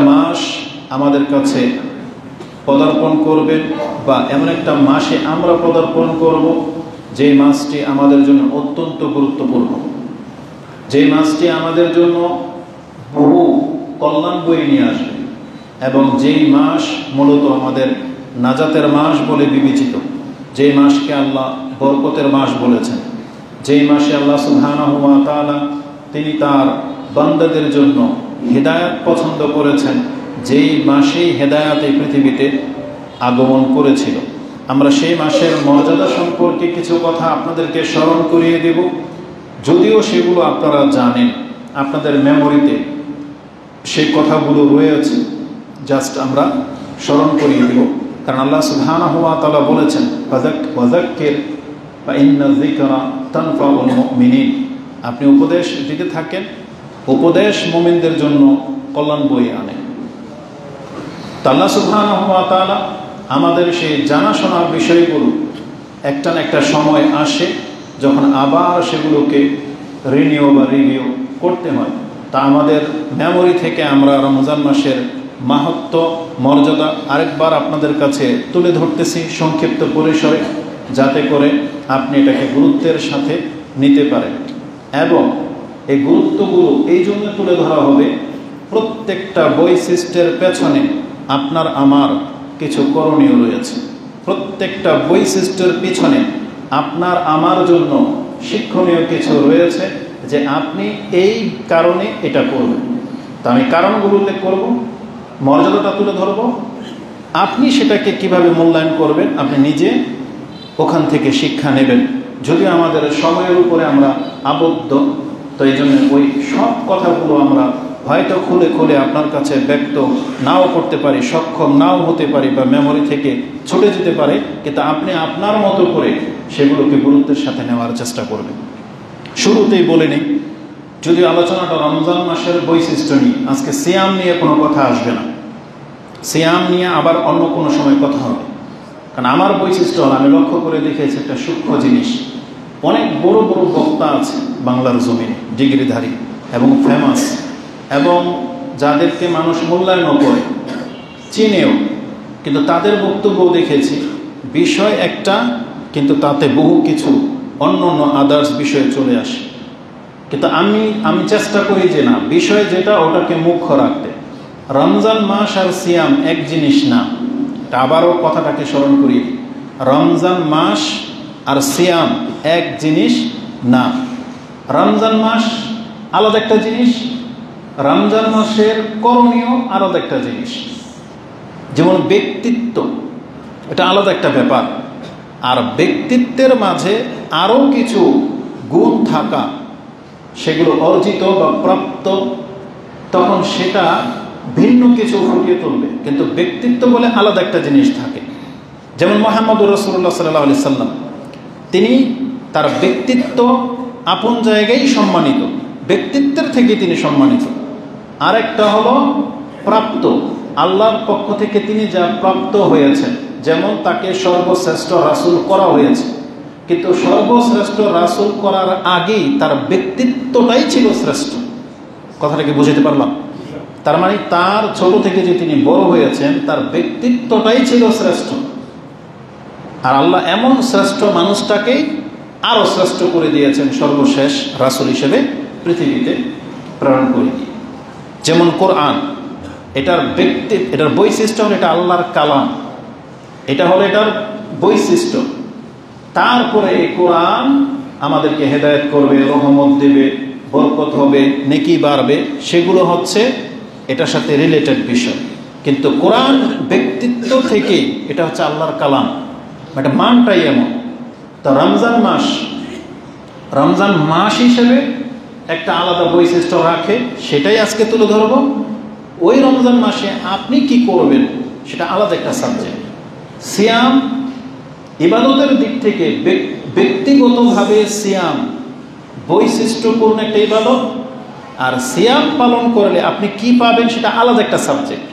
মাস আমাদের কাছে পদার্পণ করবেন বা এমন একটা মাসে আমরা পদার্পণ করব যে মাসটি আমাদের জন্য অত্যন্ত গুরুত্বপূর্ণ, যে মাসটি আমাদের জন্য বহু কল্যাণ বয়ে নিয়ে আসবে এবং যেই মাস মূলত আমাদের নাজাতের মাস বলে বিবেচিত, যেই মাসকে আল্লাহ বরকতের মাস বলেছেন, যেই মাসে আল্লাহ সুবহানাহু ওয়া তাআলা তিনি তার বান্দাদের জন্য হেদায়েত পছন্দ করেছেন, যেই মাসেই হেদায়েত এই পৃথিবীতে আগমন করেছিল। আমরা সেই মাসের মর্যাদা সম্পর্কে কিছু কথা আপনাদেরকে স্মরণ করিয়ে দেব, যদিও সেগুলো আপনারা জানেন, আপনাদের মেমোরিতে সেই কথাগুলো রয়েছে, জাস্ট আমরা স্মরণ করিয়ে দেব। কারণ আল্লাহ সুবহানাহু ওয়া তাআলা বলেছেন, ওয়াযাক্কির ফাইন্না যিকরা তানফাউল মুমিনিন, আপনি উপদেশ দিতে থাকেন, উপদেশ মুমিনদের জন্য কল্যাণ বয়ে আনে। আল্লাহ সুবহানাহু ওয়া তাআলা আমাদের সেই জানাশোনার বিষয়গুলো একটা না একটা সময় আসে যখন আবার সেগুলোকে রিনিউ করতে হয়। তা আমাদের মেমোরি থেকে আমরা রমজান মাসের মাহাত্ম্য মর্যাদা আরেকবার আপনাদের কাছে তুলে ধরতেছি সংক্ষিপ্ত পরিসরে, যাতে করে আপনি এটাকে গুরুত্বের সাথে নিতে পারেন। এবং এই গুরুত্বগুলো এই জন্য তুলে ধরা হবে, প্রত্যেকটা বৈশিষ্ট্যের পেছনে আপনার আমার কিছু করণীয় রয়েছে, প্রত্যেকটা বৈশিষ্ট্যের পিছনে আপনার আমার জন্য শিক্ষণীয় কিছু রয়েছে, যে আপনি এই কারণে এটা করবেন। তা আমি কারণগুলো উল্লেখ করব, মর্যাদাটা তুলে ধরব, আপনি সেটাকে কিভাবে মূল্যায়ন করবেন আপনি নিজে ওখান থেকে শিক্ষা নেবেন। যদিও আমাদের সময়ের উপরে আমরা আবদ্ধ, তো এই জন্য ওই সব কথাগুলো আমরা হয়তো খুলে খুলে আপনার কাছে ব্যক্ত নাও করতে পারি, সক্ষম নাও হতে পারি, বা মেমোরি থেকে ছুটে যেতে পারে, কিন্তু আপনি আপনার মতো করে সেগুলোকে গুরুত্বের সাথে নেওয়ার চেষ্টা করবেন। শুরুতেই বলে নিই, যদি আলোচনাটা রমজান মাসের বৈশিষ্ট্য নিয়ে, আজকে সিয়াম নিয়ে কোনো কথা আসবে না, সিয়াম নিয়ে আবার অন্য কোনো সময় কথা হবে। কারণ আমার বৈশিষ্ট্য হল, আমি লক্ষ্য করে দেখেছি একটা সূক্ষ্ম জিনিস, অনেক বড় বড় বক্তা আছে বাংলার জমিনে, ডিগ্রিধারী এবং ফেমাস, এবং যাদেরকে মানুষ মূল্যায়নও করে, চিনেও, কিন্তু তাদের বক্তব্য দেখেছি বিষয় একটা, কিন্তু তাতে বহু কিছু অন্য অন্য আদার্স বিষয়ে চলে আসে। কিন্তু আমি চেষ্টা করি যে না, বিষয় যেটা ওটাকে মুখ্য রাখতে। রমজান মাস আর সিয়াম এক জিনিস না, আবারও কথাটাকে স্মরণ করি, রমজান মাস আর সিয়াম এক জিনিস না। রমজান মাস আলাদা একটা জিনিস, রমজান মাসের করণীয় আলাদা একটা জিনিস। যেমন ব্যক্তিত্ব, এটা আলাদা একটা ব্যাপার, আর ব্যক্তিত্বের মাঝে আরও কিছু গুণ থাকা, সেগুলো অর্জিত বা প্রাপ্ত, তখন সেটা ভিন্ন কিছু ফুটিয়ে তুলবে। কিন্তু ব্যক্তিত্ব বলে আলাদা একটা জিনিস থাকে। যেমন মুহাম্মদুর রাসূলুল্লাহ সাল্লাল্লাহু আলাইহি সাল্লাম, তিনি তার ব্যক্তিত্ব আপন জায়গায় সম্মানিত, ব্যক্তিত্বের থেকে তিনি সম্মানিত। আরেকটা হলো প্রাপ্ত, আল্লাহর পক্ষ থেকে তিনি যা প্রাপ্ত হয়েছেন, যেমন তাকে সর্বশ্রেষ্ঠ রাসূল করা হয়েছে, কিন্তু সর্বশ্রেষ্ঠ রাসূল করার আগেই তার ব্যক্তিত্বটাই ছিল শ্রেষ্ঠ। কথাটাকে বুঝাতে পারলাম? তার মানে তার ছোট থেকে যে তিনি বড় হয়েছেন, তার ব্যক্তিত্বটাই ছিল শ্রেষ্ঠ। আর আল্লাহ এমন শ্রেষ্ঠ মানুষটাকেই আরও শ্রেষ্ঠ করে দিয়েছেন, সর্বশেষ রাসূল হিসেবে পৃথিবীতে প্রেরণ করে দিয়ে। যেমন কোরআন, এটার বৈশিষ্ট্য হলো এটা আল্লাহর কালাম, এটা হলো এটার বৈশিষ্ট্য। তারপরে এই কোরআন আমাদেরকে হেদায়েত করবে, রহমত দেবে, বরকত হবে, নেকি বাড়বে, সেগুলো হচ্ছে এটার সাথে রিলেটেড বিষয়। কিন্তু কোরআন ব্যক্তিত্ব থেকেই, এটা হচ্ছে আল্লাহর কালাম, এটা মানটাই এমন। তো রমজান মাস হিসেবে একটা আলাদা বৈশিষ্ট্য রাখে, সেটাই আজকে তুলে ধরব। ওই রমজান মাসে আপনি কি করবেন সেটা আলাদা একটা সাবজেক্ট। সিয়াম ইবাদতের দিক থেকে ব্যক্তিগতভাবে সিয়াম বৈশিষ্ট্যপূর্ণ একটা ইবাদত, আর সিয়াম পালন করলে আপনি কি পাবেন সেটা আলাদা একটা সাবজেক্ট।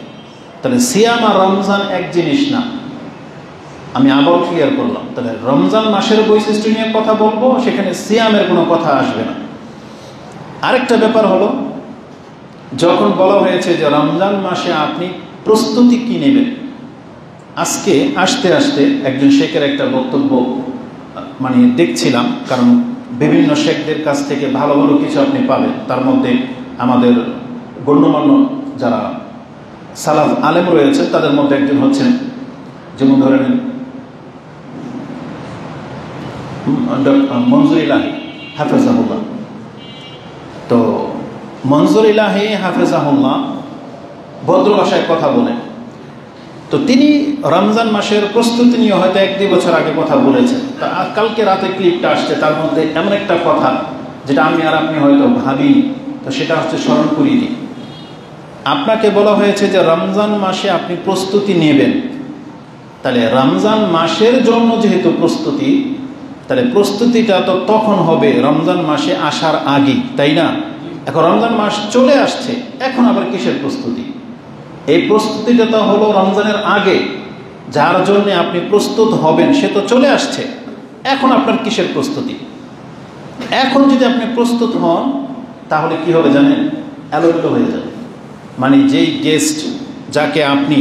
তাহলে সিয়াম আর রমজান এক জিনিস না, আমি আবার ক্লিয়ার করলাম। তাহলে রমজান মাসের বৈশিষ্ট্য নিয়ে কথা বলবো, সেখানে সিয়ামের কোনো কথা আসবে না। আরেকটা ব্যাপার হলো, যখন বলা হয়েছে যে রমজান মাসে আপনি প্রস্তুতি কি নেবেন, আজকে আসতে আসতে একজন শেখের একটা বক্তব্য মানে দেখছিলাম, কারণ বিভিন্ন শেখদের কাছ থেকে ভালো ভালো কিছু আপনি পাবেন। তার মধ্যে আমাদের গণ্যমান্য যারা সালাফ আলেম রয়েছে তাদের মধ্যে একজন হচ্ছেন, যেমন ধরে নেন মনজুর ইলাহি হাফেজাহুল্লাহ। তো মনজুর ইলাহি হাফেজাহুল্লাহ ভদ্র ভাষায় কথা বলেন। তো তিনি রমজান মাসের প্রস্তুতি নিয়ে হয়তো 1-2 বছর আগে কথা বলেছেন। তা কালকে রাতে ক্লিপটা আসছে, তার মধ্যে এমন একটা কথা যেটা আমি আর আপনি হয়তো ভাবি, তো সেটা হচ্ছে স্মরণ করিয়ে দিই। আপনাকে বলা হয়েছে যে রমজান মাসে আপনি প্রস্তুতি নেবেন, তাহলে রমজান মাসের জন্য যেহেতু প্রস্তুতি, তাহলে প্রস্তুতিটা তো তখন হবে রমজান মাসে আসার আগে, তাই না? এখন রমজান মাস চলে আসছে, এখন আবার কিসের প্রস্তুতি? এই প্রস্তুতিটা তো হলো রমজানের আগে, যার জন্য আপনি প্রস্তুত হবেন সে তো চলে আসছে, এখন আপনার কিসের প্রস্তুতি? এখন যদি আপনি প্রস্তুত হন তাহলে কি হবে জানেন? এলোমেলো হয়ে যাবে। মানে যেই গেস্ট যাকে আপনি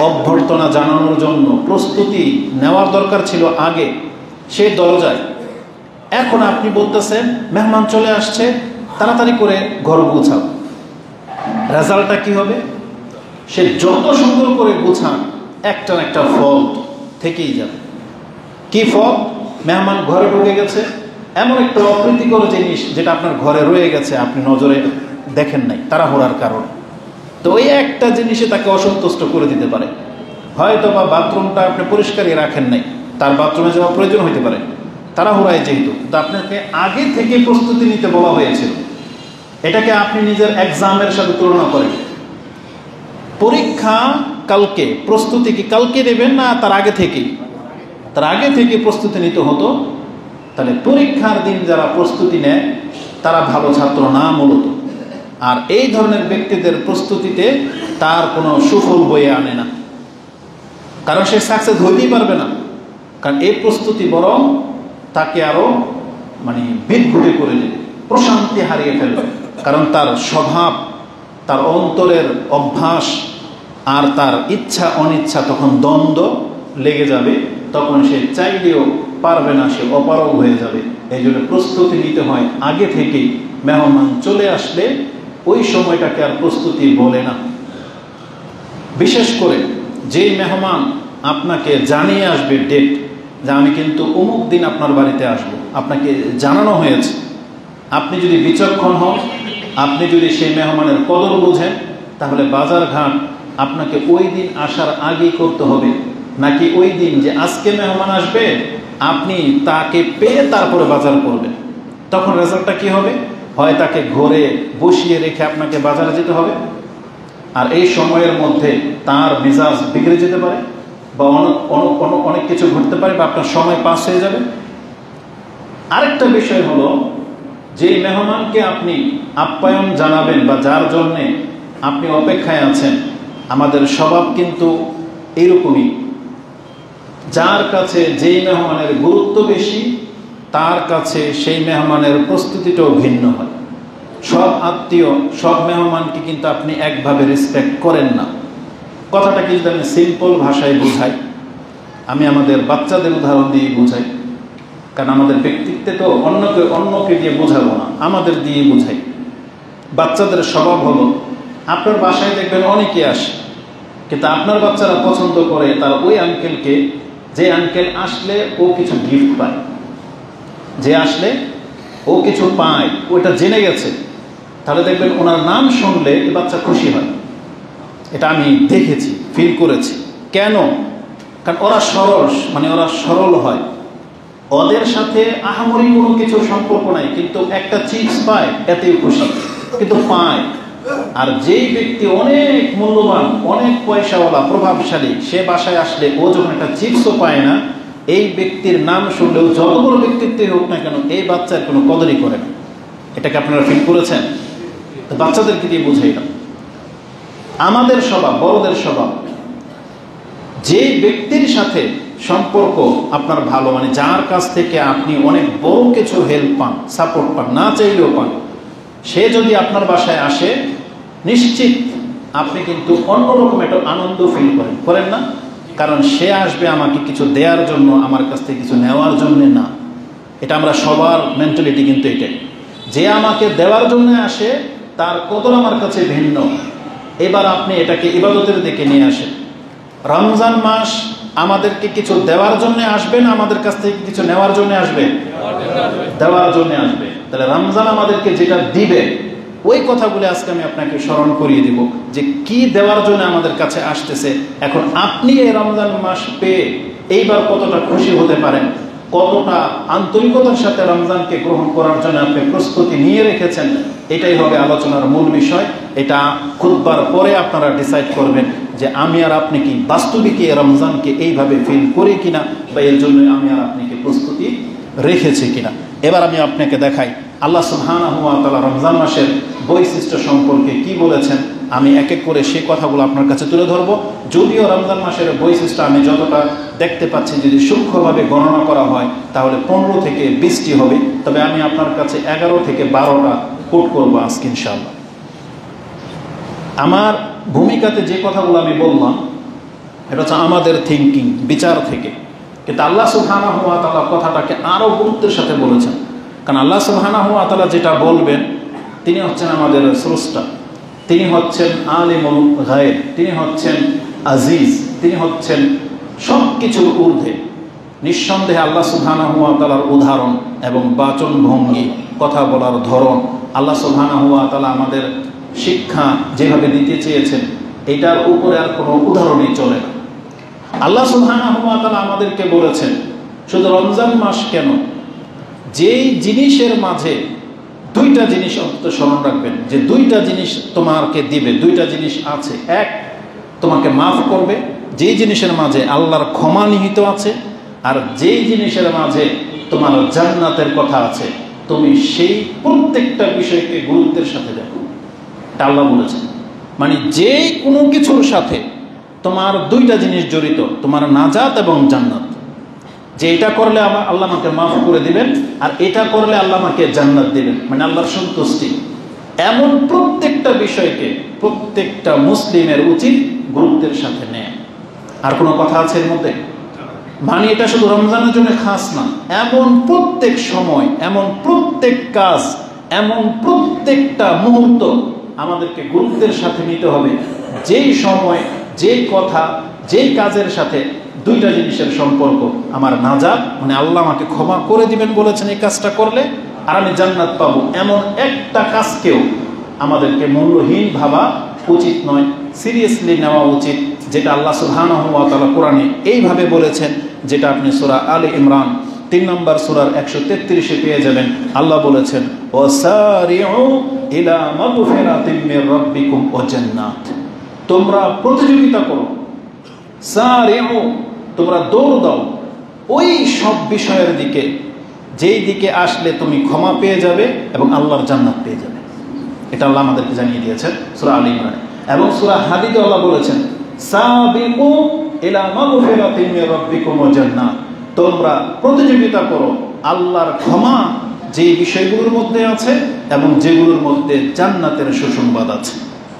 অভ্যর্থনা জানানোর জন্য প্রস্তুতি নেওয়ার দরকার ছিল আগে, সে দরজায়, এখন আপনি বলতেছেন মেহমান চলে আসছে, তাড়াতাড়ি করে ঘর গোছাও। রেজাল্টটা কি হবে? সে যত সুন্দর করে গোছান, একটা না একটা ফল্ট থেকেই যাবে। কি ফল্ট? মেহমান ঘরে ঢুকে গেছে, এমন একটা অপ্রীতিকর জিনিস যেটা আপনার ঘরে রয়ে গেছে, আপনি নজরে দেখেন নাই তাড়াহুড়ার কারণ। তো ওই একটা জিনিসে তাকে অসন্তুষ্ট করে দিতে পারে। হয়তো বা বাথরুমটা আপনি পরিষ্কারই রাখেন নাই, তার বাথরুমে যাওয়া প্রয়োজন হতে পারে তাড়াহুড়ায় যেহেতু। তো আপনাকে আগে থেকে প্রস্তুতি নিতে বলা হয়েছিল। এটাকে আপনি নিজের এক্সামের সাথে তুলনা করেন। পরীক্ষা কালকে, প্রস্তুতি কি কালকে নেবেন না তার আগে থেকেই? তার আগে থেকে প্রস্তুতি নিতে হতো। তাহলে পরীক্ষার দিন যারা প্রস্তুতি নেয় তারা ভালো ছাত্র না মূলত। আর এই ধরনের ব্যক্তিদের প্রস্তুতিতে তার কোনো সুফল বয়ে আনে না, কারণ সে সাকসেস হইতেই পারবে না। কারণ এই প্রস্তুতি বরং তাকে আরো মানে বিদঘুটে করে দেবে, প্রশান্তি হারিয়ে ফেলবে। কারণ তার স্বভাব, তার অন্তরের অভ্যাস আর তার ইচ্ছা অনিচ্ছা তখন দ্বন্দ্ব লেগে যাবে, তখন সে চাইলেও পারবে না, সে অপারগ হয়ে যাবে। এই জন্য প্রস্তুতি নিতে হয় আগে থেকেই। মেহমান চলে আসলে ওই সময়টাকে আর প্রস্তুতি বলে না। বিশেষ করে যেই মেহমান আপনাকে জানিয়ে আসবে ডেট, যে আমি কিন্তু অমুক দিন আপনার বাড়িতে আসব, আপনাকে জানানো হয়েছে। আপনি যদি বিচক্ষণ হন, আপনি যদি সেই মেহমানের কদর বোঝেন, তাহলে বাজার ঘাট আপনাকে ওই দিন আসার আগেই করতে হবে, নাকি ওই দিন যে আজকে মেহমান আসবে আপনি তাকে পেয়ে তারপরে বাজার করবেন। তখন রেজাল্টটা কি হবে? হয় তাকে ঘরে বসিয়ে রেখে আপনাকে বাজারে যেতে হবে, আর এই সময়ের মধ্যে তার মেজাজ বিগড়ে যেতে পারে, বা অনেক কিছু ঘটতে পারে, বা আপনার সময় পাস হয়ে যাবে। আরেকটা বিষয় হলো, যে মেহমানকে আপনি আপ্যায়ন জানাবেন বা যার জন্যে আপনি অপেক্ষায় আছেন, আমাদের স্বভাব কিন্তু এইরকমই। যার কাছে যেই মেহমানের গুরুত্ব বেশি, তার কাছে সেই মেহমানের প্রস্তুতিটাও ভিন্ন হয়। সব আত্মীয়, সব মেহমানকে কিন্তু আপনি একভাবে রেসপেক্ট করেন না। কথাটা কি যদি আমি সিম্পল ভাষায় বুঝাই, আমি আমাদের বাচ্চাদের উদাহরণ দিয়ে বুঝাই, কারণ আমাদের ব্যক্তিত্বে তো অন্যকে দিয়ে বোঝাবো না, আমাদের দিয়ে বুঝাই। বাচ্চাদের স্বভাব হলো, আপনার বাসায় দেখবেন অনেকে আসে, কিন্তু আপনার বাচ্চারা পছন্দ করে তার ওই আঙ্কেলকে, যে আঙ্কেল আসলে ও কিছু গিফট পায়, যে আসলে ও কিছু পায়, ওটা জেনে গেছে। তাহলে দেখবেন ওনার নাম শুনলে বাচ্চা খুশি হয়। এটা আমি দেখেছি, ফিল করেছি। কেন? কারণ ওরা ওরা সরল হয়। ওদের সাথে আহামরি কোনো কিছু সম্পর্ক নাই, কিন্তু একটা চিপস পায় এতেই খুশি, কিন্তু পায়। আর যেই ব্যক্তি অনেক মূল্যবান, অনেক পয়সাওয়ালা, প্রভাবশালী, সে বাসায় আসলে ও যখন একটা চিপসও পায় না, এই ব্যক্তির নাম শুনলেও যত বড় ব্যক্তিত্বই হোক না কেন, এই বাচ্চার কোনো কদরই করে না। এটাকে আপনারা ফিল করেছেন? তো বাচ্চাদেরকে দিয়ে বুঝাই না। আমাদের স্বভাব, বড়দের স্বভাব, যে ব্যক্তির সাথে সম্পর্ক আপনার ভালো, যার কাছ থেকে আপনি অনেক বড় কিছু হেল্প পান, সাপোর্ট পান, না চাইলেও পান, সে যদি আপনার বাসায় আসে, নিশ্চিত আপনি কিন্তু অন্যরকম একটা আনন্দ ফিল করেন না? কারণ সে আসবে আমাকে কিছু দেওয়ার জন্য, আমার কাছ থেকে কিছু নেওয়ার জন্য না। এটা আমরা সবার মেন্টালিটি কিন্তু এটাই, যে আমাকে দেওয়ার জন্য আসে তার কদর আমার কাছে ভিন্ন। এবার আপনি এটাকে ইবাদতের দিকে নিয়ে আসেন। রমজান মাস আমাদেরকে কিছু দেওয়ার জন্য আসবে না আমাদের কাছ থেকে কিছু নেওয়ার জন্য আসবে? দেওয়ার জন্য আসবে। তাহলে রমজান আমাদেরকে যেটা দিবে ওই কথাগুলো আজকে আমি আপনাকে স্মরণ করিয়ে দিব, যে কি দেওয়ার জন্য আমাদের কাছে আসতেছে। এখন আপনি এই রমজান মাস পেয়ে এইবার কতটা খুশি হতে পারেন, কতটা আন্তরিকতার সাথে রমজানকে গ্রহণ করার জন্য আপনি প্রস্তুতি নিয়ে রেখেছেন, এটাই হবে আলোচনার মূল বিষয়। এটা খুতবার পরে আপনারা ডিসাইড করবেন যে আমি আর আপনি কি বাস্তবিক এই রমজানকে এইভাবে ফিল করি কিনা, বা এর জন্য আমি আর আপনি কি প্রস্তুতি রেখেছি কিনা। এবার আমি আপনাকে দেখাই আল্লাহ সুবহানাহু ওয়া তাআলা রমজান মাসের বৈশিষ্ট্য সম্পর্কে কি বলেছেন। আমি এক এক করে সেই কথাগুলো আপনার কাছে তুলে ধরবো। যদিও রমজান মাসের বৈশিষ্ট্য আমি যতটা দেখতে পাচ্ছি, যদি সূক্ষ্মভাবে গণনা করা হয় তাহলে 15 থেকে 20টি হবে, তবে আমি আপনার কাছে 11 থেকে 12টা কোট করবো আজকে ইনশাআল্লাহ। আমার ভূমিকাতে যে কথাগুলো আমি বললাম এটা হচ্ছে আমাদের থিঙ্কিং, বিচার থেকে, কিন্তু আল্লাহ সুবহানাহু ওয়া তাআলা কথাটাকে আরও গুরুত্বের সাথে বলেছেন। কারণ আল্লাহ সুবহানাহু ওয়া তাআলা যেটা বলবেন, তিনি হচ্ছেন আমাদের স্রষ্টা, তিনি হচ্ছেন আলিমুল গায়ব, তিনি হচ্ছেন আজিজ, তিনি হচ্ছেন সব কিছুর ঊর্ধ্বে। নিঃসন্দেহে আল্লাহ সুবহানাহু ওয়া তাআলার উদাহরণ এবং বাচন ভঙ্গি, কথা বলার ধরন, আল্লাহ সুবহানাহু ওয়া তাআলা আমাদের শিক্ষা যেভাবে দিতে চেয়েছেন, এটার উপরে আর কোনো উদাহরণই চলে না। আল্লাহ সুবহানাহু ওয়া তাআলা আমাদেরকে বলেছেন, শুধু রমজান মাস কেন, যেই জিনিসের মাঝে দুইটা জিনিস অন্তত স্মরণ রাখবেন, যে দুইটা জিনিস তোমাকে দিবে, দুইটা জিনিস আছে। এক, তোমাকে মাফ করবে, যেই জিনিসের মাঝে আল্লাহর ক্ষমা নিহিত আছে, আর যেই জিনিসের মাঝে তোমার জান্নাতের কথা আছে, তুমি সেই প্রত্যেকটা বিষয়কে গুরুত্বের সাথে দেখো। এটা আল্লাহ বলেছেন। মানে যে কোনো কিছুর সাথে তোমার দুইটা জিনিস জড়িত, তোমার নাজাত এবং জান্নাত। যে এটা করলে আল্লাহ আমাকে মাফ করে দিবেন, আর এটা করলে আল্লাহ আমাকে জান্নাত দিবেন, মানে আল্লাহর সন্তুষ্টি। এমন প্রত্যেকটা বিষয়কে প্রত্যেকটা মুসলিমের উচিত গুরুত্বের সাথে নেয়। আর কোনো কথা আছে এর মধ্যে? মানে এটা শুধু রমজানের জন্য খাস না, এমন প্রত্যেক সময়, এমন প্রত্যেক কাজ, এমন প্রত্যেকটা মুহূর্ত আমাদেরকে গুরুত্বের সাথে নিতে হবে, যেই সময়, যেই কথা, যেই কাজের সাথে দুইটা জিনিসের সম্পর্ক। আমার নাজাত, মানে আল্লাহ আমাকে ক্ষমা করে দিবেন বলেছেন এই কাজটা করলে, আর আমি জান্নাত পাবো, এমন একটা কাজকেও আমাদেরকে মূল্যহীন ভাবা উচিত নয়, সিরিয়াসলি নেওয়া উচিত। যেটা আল্লাহ সুবহানাহু ওয়া তাআলা কোরআনে এইভাবে বলেছেন, যেটা আপনি সূরা আলে ইমরান 3 নম্বর সূরার 133-এ পেয়ে যাবেন। আল্লাহ বলেছেন, ওয়াসারিউ ইলা মাগফিরাতিম মির রাব্বিকুম ওয়া জান্নাত। তোমরা প্রতিযোগিতা করো, সারিউ, তোমরা দৌড় দাও ওই সব বিষয়ের দিকে, যেই দিকে আসলে তুমি ক্ষমা পেয়ে যাবে এবং আল্লাহর জান্নাত পেয়ে যাবে। এটা আল্লাহ আমাদেরকে জানিয়ে দিয়েছেন সূরা আলে ইমরান। এবং সূরা হাদীদে আল্লাহ বলেছেন, সাবিকু ইলা মাগফিরাতিম মির রাব্বিকুম ওয়া জান্নাত। তোমরা প্রতিযোগিতা করো আল্লাহর ক্ষমা যে বিষয়গুলোর মধ্যে আছে এবং যেগুলোর মধ্যে জান্নাতের সুসংবাদ আছে।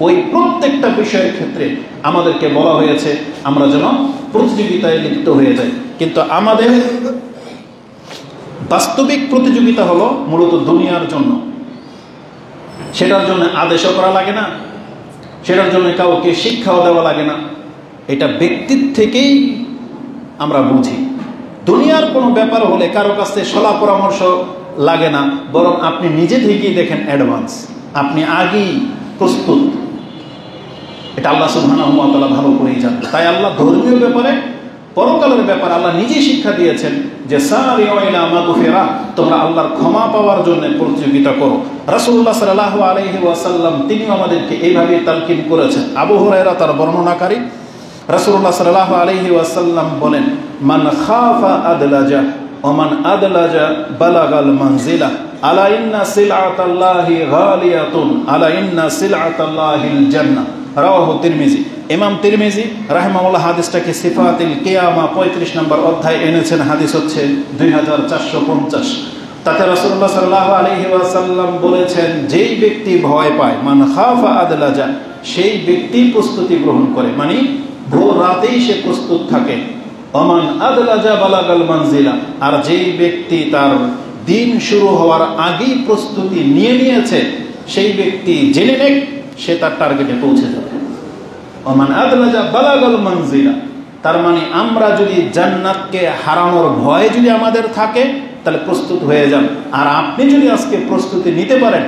ওই প্রত্যেকটা বিষয়ের ক্ষেত্রে আমাদেরকে বলা হয়েছে আমরা যেন প্রতিযোগিতায় লিপ্ত হয়ে যাই। কিন্তু আমাদের বাস্তবিক প্রতিযোগিতা হলো মূলত দুনিয়ার জন্য। সেটার জন্য আদেশও করা লাগে না, সেটার জন্য কাউকে শিক্ষাও দেওয়া লাগে না। এটা ব্যক্তির থেকেই আমরা বুঝি। দুনিয়ার কোনো ব্যাপার হলে কারো কাছে সলা পরামর্শ লাগে না, বরং আপনি নিজে থেকেই দেখেন অ্যাডভান্স, আপনি আগেই প্রস্তুত। এটা আল্লাহ সুবহানাহু ওয়া তাআলা ভালো করেই জানেন। তাই আল্লাহ ধর্মীয় ব্যাপারে, পরকালের ব্যাপারে আল্লাহ নিজেই শিক্ষা দিয়েছেন যে সারিউ ইলা মাগফিরা, তোমরা আল্লাহর ক্ষমা পাওয়ার জন্য প্রতিযোগিতা করো। রাসূলুল্লাহ সাল্লাল্লাহু আলাইহি ওয়াসাল্লাম তিনি আমাদেরকে এইভাবে তালকিন করেছেন। আবু হুরায়রা তার বর্ণনাকারী, রাসূলুল্লাহ সাল্লাল্লাহু আলাইহি ওয়াসাল্লাম বলেন, মান খাফা আদলাজা ওয়া মান আদলাজা বালাগাল মানজিলা, আলা ইন্না সিলআতাল্লাহি গালিয়াতুন, আলা ইন্না সিলআতাল্লাহিল জান্নাহ। রাওয়াহু তিরমিজি। ইমাম তিরমিজি রাহিমাহুল্লাহ হাদিসটাকে সিফাতুল কিয়ামা 35 নম্বর অধ্যায় এনেছেন। হাদিস হচ্ছে 2450। তাতে রাসূলুল্লাহ সাল্লাল্লাহু আলাইহি ওয়াসাল্লাম বলেছেন, যেই ব্যক্তি ভয় পায়, মান খাফা আদলাজা, সেই ব্যক্তি প্রস্তুতি গ্রহণ করে, মানে ভোর রাতেই সে প্রস্তুত থাকে। ওমান আদলাজা বালাগাল মানজিলা, আর যেই ব্যক্তি তার দিন শুরু হওয়ার আগেই প্রস্তুতি নিয়ে নিয়েছে, সেই ব্যক্তি জেনে নেক সে তার টার্গেটে পৌঁছে যাবে। ওমান আদলাজা বালাগাল মানজিলা, তার মানে আমরা যদি জান্নাতকে হারানোর ভয় যদি আমাদের থাকে তাহলে প্রস্তুত হয়ে যান। আর আপনি যদি আজকে প্রস্তুতি নিতে পারেন,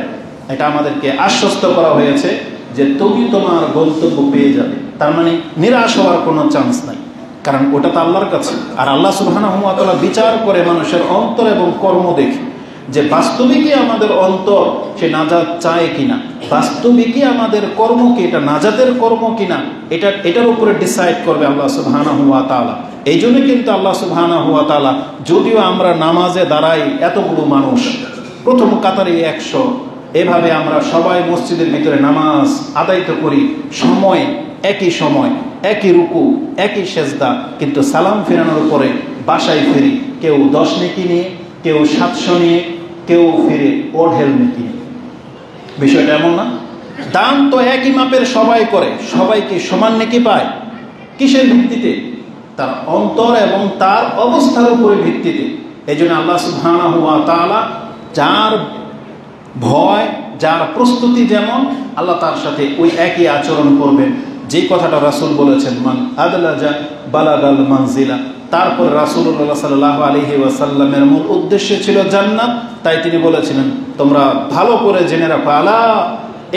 এটা আমাদেরকে আশ্বস্ত করা হয়েছে যে তুমি তোমার গন্তব্য পেয়ে যাবে। তার মানে নিরাশ হওয়ার কোনো চান্স নাই, কারণ ওটা তো আল্লাহর কাছে। আর আল্লাহ সুবহানাহু ওয়া তাআলা বিচার করে মানুষের অন্তর এবং কর্ম দেখে, যে বাস্তবিকই আমাদের অন্তর সে নাজাত চায় কিনা, বাস্তবিকই আমাদের কর্ম কি এটা নাজাতের কর্ম কিনা, এটার উপরে ডিসাইড করবে আল্লাহ সুবহানাহু ওয়া তাআলা। এই জন্য কিন্তু আল্লাহ সুবহানাহু ওয়া তাআলা, যদিও আমরা নামাজে দাঁড়াই এতগুলো মানুষ, প্রথম কাতারে 100, এভাবে আমরা সবাই মসজিদের ভিতরে নামাজ আদায় করি, একই সময় একই রুকু একই সেজদা, কিন্তু সালাম ফেরানোর পরে বাসায় ফিরি কেউ 10 নেকি নিয়ে, কেউ 700 নিয়ে, কেউ ফিরে ওঢেল নেকি নিয়ে। বিষয়টা এমন না? দান তো একই মাপের সবাই করে, সবাইকে সমান নেকি পায়। কিসের ভিত্তিতে? তার অন্তর এবং তার অবস্থার উপরে ভিত্তিতে। এই জন্য আল্লাহ সুবহানাহু ওয়া তাআলা যার ভয়, যার প্রস্তুতি যেমন, আল্লাহ তার সাথে ওই একই আচরণ করবেন। যে কথাটা রাসূল বলেছেন, মান আদলাজা বালাগাল মানজিলা। তারপর রাসূলুল্লাহ সাল্লাল্লাহু আলাইহি ওয়াসাল্লামের মূল উদ্দেশ্য ছিল জান্নাত, তাই তিনি বলেছিলেন, তোমরা ভালো করে জেনে রাখো, আলা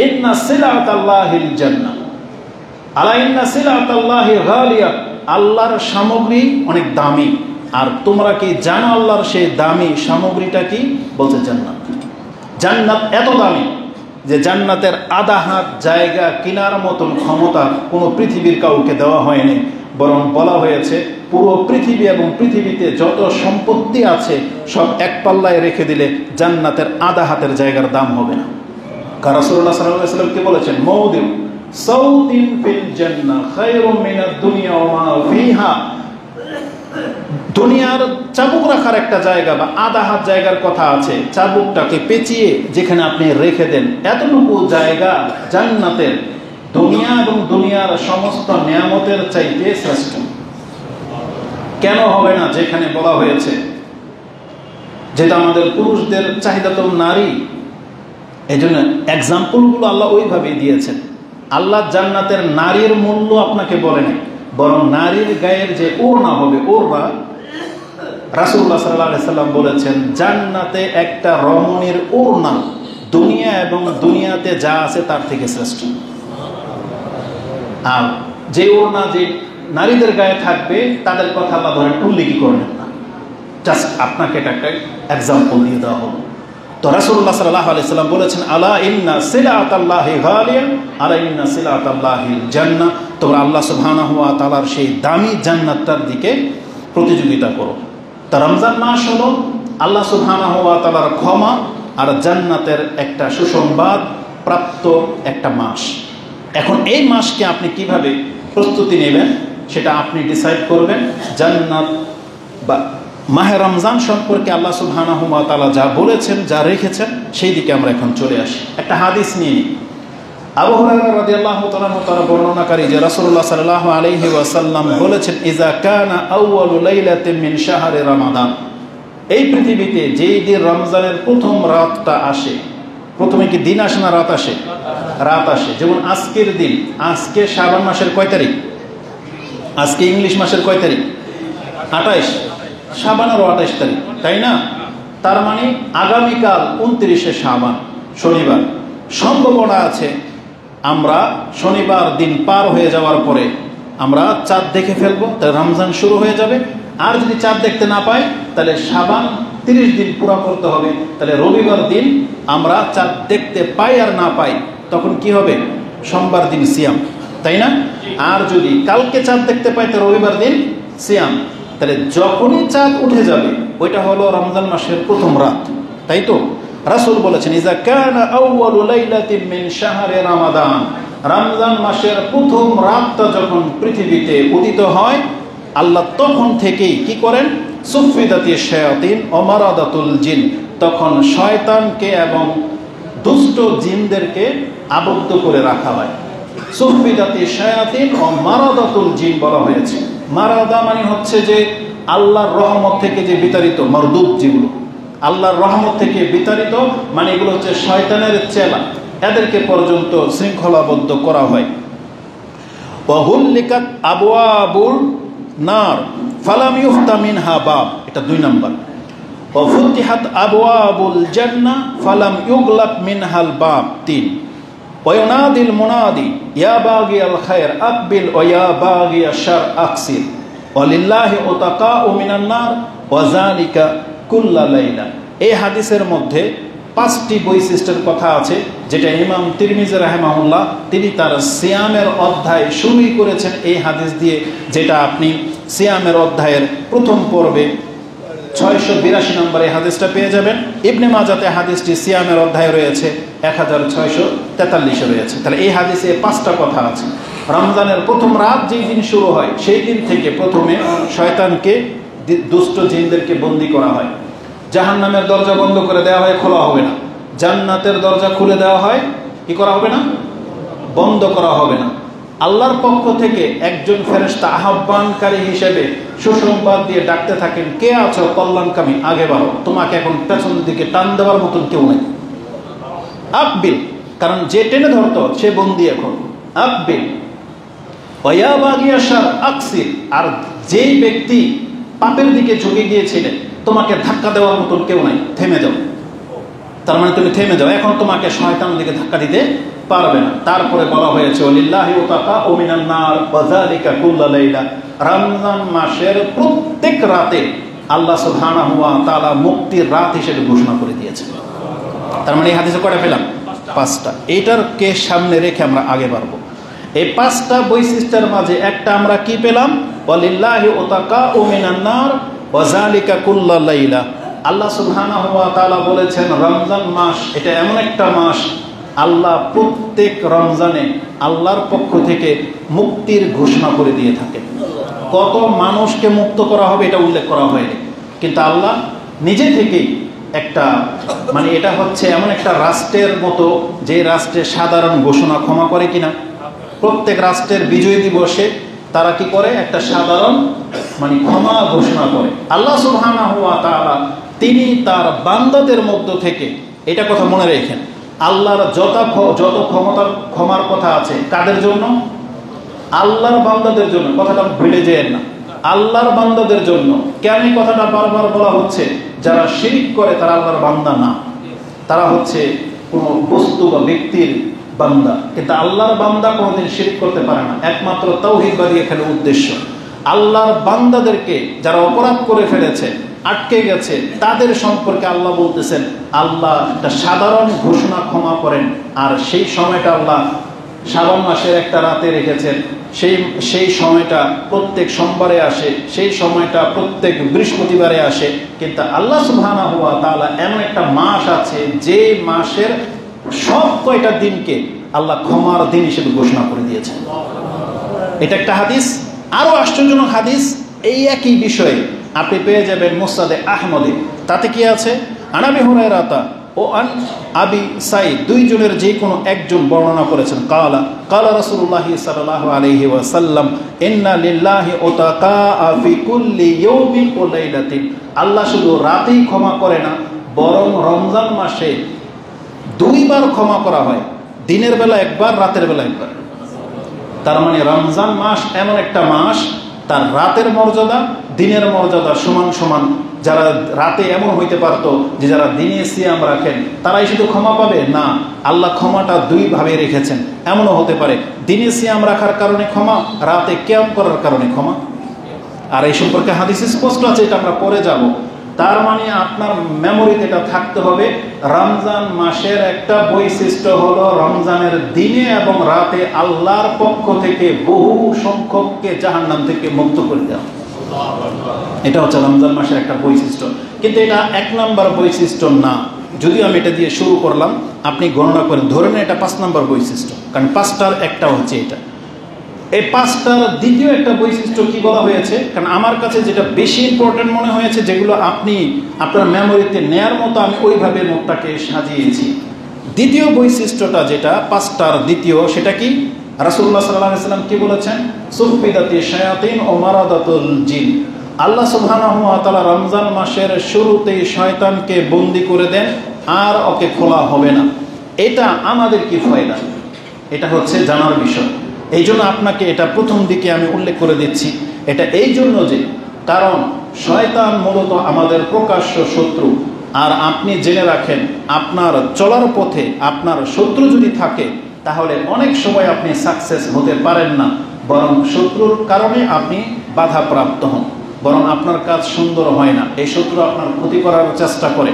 ইন্না সিলাতাল্লাহিল জান্নাহ, আলা ইন্না সিলাতাল্লাহি গালিয়া, আল্লাহর সামগ্রী অনেক দামি। আর তোমরা কি জানো আল্লাহর সেই দামি সামগ্রীটা কি? বলছে জান্নাত। জান্নাত এত দামি যে জান্নাতের আধা হাত জায়গা কেনার মতন ক্ষমতা কোনো পৃথিবীর কাউকে দেওয়া হয়নি, বরং বলা হয়েছে পুরো পৃথিবী এবং পৃথিবীতে যত সম্পত্তি আছে সব এক পাল্লায় রেখে দিলে জান্নাতের আধা হাতের জায়গার দাম হবে না। কারণ রাসূলুল্লাহ সাল্লাল্লাহু আলাইহি ওয়াসাল্লাম কি বলেছেন, মাউদিউ সাউতিন ফিল জান্নাহ খায়রুম মিনাদ দুনিয়া ওয়া মা ফিহা, দুনিয়ার চাবুক রাখার একটা জায়গা বা আধা হাত জায়গার কথা আছে, চাবুকটাকে পেঁচিয়ে যেখানে আপনি রেখে দেন, এতটুকু জায়গা জান্নাতের দুনিয়া এবং দুনিয়ার সমস্ত নিয়ামতের চাইতে শ্রেষ্ঠ। কেন হবে না? যেখানে বলা হয়েছে, যেটা আমাদের পুরুষদের চাহিদা তো নারী, এই জন্য এক্সাম্পলগুলো আল্লাহ ওইভাবেই দিয়েছেন। আল্লাহ জান্নাতের নারীর মূল্য আপনাকে বলে নাই, বরং নারীর গায়ের যে ওড়না হবে, ওড়না, রাসূলুল্লাহ সাল্লাল্লাহু আলাইহি সাল্লাম বলেছেন, জান্নাতে একটা রমণীর ওড়না দুনিয়া এবং দুনিয়াতে যা আছে তার থেকে শ্রেষ্ঠ। আর যে ওড়না যে নারীদের গায়ে থাকবে তাদের কথা আল্লাহ ধরেন উল্লেখই করবেন না, জাস্ট আপনাকে এটা একটা এক্সাম্পল দিয়ে দেওয়া হলো। তো রাসূলুল্লাহ সাল্লাল্লাহু আলাইহি সাল্লাম বলেছেন, আলা ইন্না সিলাতাল্লাহি গালিয়া, আলা ইন্না সিলাতাল্লাহিল জান্নাহ, তোমরা আল্লাহ সুবহানাহু ওয়া তাআলার সেই দামি জান্নাতটার দিকে প্রতিযোগিতা করো। তা রমজান মাস হলো আল্লাহ সুবহানাহু ওয়া তাআলার ক্ষমা আর জান্নাতের একটা সুসংবাদ প্রাপ্ত একটা মাস। এখন এই মাসকে আপনি কিভাবে প্রস্তুতি নেবেন সেটা আপনি ডিসাইড করবেন। জান্নাত বা মাহে রমজান সম্পর্কে আল্লাহ সুবহানাহু ওয়া তাআলা যা বলেছেন, যা রেখেছেন, সেই দিকে আমরা এখন চলে আসি। একটা হাদিস নিয়ে নিই। আবু হুরায়রা রাদিয়াল্লাহু তাআলা বর্ণনাকারী যে রাসূলুল্লাহ সাল্লাল্লাহু আলাইহি ওয়াসাল্লাম বলেছেন, ইজা কানা আউয়ালু লাইলাতিন মিন শাহরি রমাদান, এই পৃথিবীতে যেই দিন রমজানের প্রথম রাতটা আসে, প্রথমে কি দিন আসে না রাত আসে? রাত আসে। যেমন আজকের দিন, আজকে শাবান মাসের কয় তারিখ? আজকে ইংলিশ মাসের কয় তারিখ? 28। শাবানেরও 28 তারিখ, তাই না? তার মানে আগামীকাল 29শে শাবান, শনিবার। সম্ভাবনা আছে আমরা শনিবার দিন পার হয়ে যাওয়ার পরে আমরা চাঁদ দেখে ফেলবো, তাহলে রমজান শুরু হয়ে যাবে। আর যদি চাঁদ দেখতে না পাই তাহলে শাবান 30 দিন পুরো করতে হবে। তাহলে রবিবার দিন আমরা চাঁদ দেখতে পাই আর না পাই, তখন কি হবে? সোমবার দিন সিয়াম, তাই না? আর যদি কালকে চাঁদ দেখতে পাই তো রবিবার দিন সিয়াম। তাহলে যখনই চাঁদ উঠে যাবে ওইটা হলো রমজান মাসের প্রথম রাত, তাই তো? রাসূল বলেছেন, ইজা কানা আউয়ালু লাইলাতিন মিন শাহরি রমাদান, রমজান মাসের প্রথম রাতটা যখন পৃথিবীতে উদিত হয়, আল্লাহ তখন থেকেই কি করেন? সুফিদাতি শায়াতিন ওয়া মারাদাতুল জিন, তখন শয়তানকে এবং দুষ্ট জিনদেরকে আবদ্ধ করে রাখা হয়। সুফিদাতি শায়াতিন ও মারাদাতুল জিন বলা হয়েছে। মারাদা মানে হচ্ছে যে আল্লাহর রহমত থেকে যে বিতাড়িত, মারদুদ যেগুলো আল্লাহর রহমত থেকে বিতাড়িত, মানে এগুলো হচ্ছে শয়তানের চেলা, এদেরকে পর্যন্ত শৃঙ্খলাবদ্ধ করা হয়। ওয়াহুল্লিকাত আবওয়াবুল নার ফালাম ইউফতা মিনহা বাব, এটা 2 নাম্বার। ওয়াফুতিহাত আবওয়াবুল জান্নাহ ফালাম ইউগলাক মিনহাল বাব, 3। ওয়ায়ুনাদিল মুনাদি ইয়া বাগিয়াল খায়র আকবিল ওয়া ইয়া বাগিয়াশ শার আকসির ওয়ালিল্লাহি উতাকাউ মিনান নার ওয়া যালিকা কুল্লা লাইলা। এই হাদিসের মধ্যে 5টি বৈশিষ্ট্যের কথা আছে, যেটা ইমাম তিরমিজি রাহিমাহুল্লাহ তিনি তার সিয়ামের অধ্যায় শুরুই করেছেন এই হাদিস দিয়ে, যেটা আপনি সিয়ামের অধ্যায়ের প্রথম পর্বে 682 নম্বরে হাদিসটা পেয়ে যাবেন। ইবনে মাজাতে হাদিসটি সিয়ামের অধ্যায়ে রয়েছে 1643 রয়েছে। তাহলে এই হাদিসে 5টা কথা আছে। রমজানের প্রথম রাত যেই দিন শুরু হয় সেই দিন থেকে প্রথমে শয়তানকে, দুষ্ট জিনদেরকে বন্দী করা হয়। জাহান্নামের দরজা বন্ধ করে দেওয়া হয়, খোলা হবে না। জান্নাতের দরজা খুলে দেওয়া হয়, কি করা হবে না? বন্ধ করা হবে না। আল্লাহর পক্ষ থেকে একজন ফেরেশতা আহ্বানকারী হিসেবে সুসংবাদ দিয়ে ডাকতে থাকেন, কে আছো কল্যাণকামী, আগে বাড়ো, তোমাকে এখন পেছন দিকে টান দেওয়ার মতন কেউ নেই। আকবিল, কারণ যে টেনে ধরতো সে বন্দী এখন। আকবিল ওয়া বাগিয়া শার আকসির, আর যেই ব্যক্তি পাপের দিকে ঝুঁকে গিয়েছিলেন তোমাকে ধাক্কা দেওয়ার মতন কেউ নাই, থেমে যাও। তার মানে তুমি থেমে যাও, এখন তোমাকে শয়তান দিকে ধাক্কা দিতে পারবে না। তারপরে বলা হয়েছে ওয়ালিল্লাহি উতাকাউ মিনান নার ওয়া যালিকা কুল্লা লাইলা, রমজান মাসের প্রত্যেক রাতে আল্লাহ সুবহানাহু ওয়া তাআলা মুক্তির রাত হিসেবে ঘোষণা করে দিয়েছেন। তার মানে এই হাদিসে কয়টা পেলাম? 5টা। এইটার কে সামনে রেখে আমরা আগে বাড়বো। এই 5টা বৈশিষ্ট্যের মাঝে একটা আমরা কি পেলাম? ওয়ালিল্লাহি উতাকাউ মিনান নার ওয়া যালিকা কুল্লা লাইলা। আল্লাহ সুবহানাহু ওয়া তাআলা বলেছেন রমজান মাস এটা এমন একটা মাস, আল্লাহ প্রত্যেক রমজানে আল্লাহর পক্ষ থেকে মুক্তির ঘোষণা করে দিয়ে থাকেন। কত মানুষকে মুক্ত করা হবে এটা উল্লেখ করা হয়নি, কিন্তু আল্লাহ নিজে থেকেই একটা, মানে এটা হচ্ছে এমন একটা রাষ্ট্রের মতো যে রাষ্ট্রে সাধারণ ঘোষণা ক্ষমা করে কিনা। প্রত্যেক রাষ্ট্রের বিজয় দিবসে তারা কি করে? একটা সাধারণ মানে ক্ষমা ঘোষণা করে। আল্লাহ সুবহানাহু ওয়া তাআলা তিনি তার বান্দাদের মধ্য থেকে, এটা কথা মনে রেখেন, আল্লাহর যত ক্ষমার কথা আছে কাদের জন্য? আল্লাহর বান্দাদের জন্য। কথাটা ভুলে যেন না, আল্লাহর বান্দাদের জন্য। কেন এই কথাটা বারবার বলা হচ্ছে? যারা শিরক করে তারা আল্লাহর বান্দা না, তারা হচ্ছে কোনো বস্তু বা ব্যক্তির বান্দা। কিন্তু আল্লাহর বান্দা কোনোদিন শিরক করতে পারে না, একমাত্র তাওহীদবাদী এখানে উদ্দেশ্য। আল্লাহর বান্দাদেরকে যারা অপরাধ করে ফেলেছে, আটকে গেছে, তাদের সম্পর্কে আল্লাহ বলতেছেন আল্লাহ একটা সাধারণ ঘোষণা ক্ষমা করেন। আর সেই সময়টা আল্লাহ শাবান মাসের একটা রাতে রেখেছেন। সেই সময়টা প্রত্যেক সোমবারে আসে, সেই সময়টা প্রত্যেক বৃহস্পতিবারে আসে। কিন্তু আল্লাহ সুবহানাহু ওয়া তাআলা এমন একটা মাস আছে যে মাসের সব কয়টা দিনকে আল্লাহ ক্ষমার দিন হিসেবে ঘোষণা করে দিয়েছেন। এটা একটা হাদিস। আরো আশ্চর্যজনক হাদিস এই একই বিষয়ে আপনি পেয়ে যাবেন মুসনাদে আহমদে। তাতে কি আছে? আনাবি হুরায়রাতা ও আন আবি সাইদ, দুইজনের যে কোনো একজন বর্ণনা করেছেন। কালা রাসূলুল্লাহ সাল্লাল্লাহু আলাইহি ওয়াসাল্লাম ইন্না লিল্লাহি উতাকাআ ফি কুল্লি ইয়াউমিন ওয়া লাইলাতিন। আল্লাহ শুধু রাতেই ক্ষমা করে না, বরং রমজান মাসে 2 বার ক্ষমা করা হয়, দিনের বেলা একবার, রাতের বেলা একবার। তার মানে রমজান মাস এমন একটা মাস, তার রাতের মর্যাদা দিনের মর্যাদা সমান সমান। যারা রাতে এমন হইতে পারতো যে যারা দিনে সিয়াম রাখেন তারাই শুধু ক্ষমা পাবে না, আল্লাহ ক্ষমাটা 2 ভাবে রেখেছেন। এমনও হতে পারে দিনে সিয়াম রাখার কারণে ক্ষমা, রাতে কিয়াম করার কারণে ক্ষমা। আর এই সম্পর্কে হাদিস স্পষ্ট আছে, এটা আমরা পরে যাব। তার মানে আপনার মেমোরিতে এটা থাকতে হবে, রমজান মাসের একটা বৈশিষ্ট্য হলো রমজানের দিনে এবং রাতে আল্লাহর পক্ষ থেকে বহু সংখ্যককে জাহান্নাম থেকে মুক্ত করে দেওয়া। এটা হচ্ছে রমজান মাসের একটা বৈশিষ্ট্য। কিন্তু এটা 1 নম্বর বৈশিষ্ট্য না, যদিও আমি এটা দিয়ে শুরু করলাম, আপনি গণনা করেন, ধরে নেন এটা 5 নম্বর বৈশিষ্ট্য, কারণ 5টার একটা হচ্ছে এটা। এই পাঁচটার দ্বিতীয় একটা বৈশিষ্ট্য কি বলা হয়েছে, কারণ আমার কাছে যেটা বেশি ইম্পর্টেন্ট মনে হয়েছে, যেগুলো আপনি আপনার মেমোরিতে নেয়ার মতো আমি ওইভাবে নোটটাকে সাজিয়েছি। দ্বিতীয় বৈশিষ্ট্যটা যেটা পাঁচটার দ্বিতীয়, সেটা কি? রাসূলুল্লাহ সাল্লাল্লাহু আলাইহি ওয়াসাল্লাম কি বলেছেন? সুফিদাতি শায়াতিন ও মারাদাতুল জিন। আল্লাহ সুবহানাহু ওয়া তাআলা রমজান মাসের শুরুতেই শয়তানকে বন্দী করে দেন, আর ওকে খোলা হবে না। এটা আমাদের কি ফায়দা? এটা হচ্ছে জানার বিষয়। এই জন্য আপনাকে এটা প্রথম দিকে আমি উল্লেখ করে দিচ্ছি। এটা এই জন্য যে, কারণ শয়তান মূলত আমাদের প্রকাশ্য শত্রু। আর আপনি জেনে রাখেন, আপনার চলার পথে আপনার শত্রু যদি থাকে, তাহলে অনেক সময় আপনি সাকসেস হতে পারেন না, বরং শত্রুর কারণে আপনি বাধাপ্রাপ্ত হন, বরং আপনার কাজ সুন্দর হয় না। এই শত্রু আপনার ক্ষতি করার চেষ্টা করে।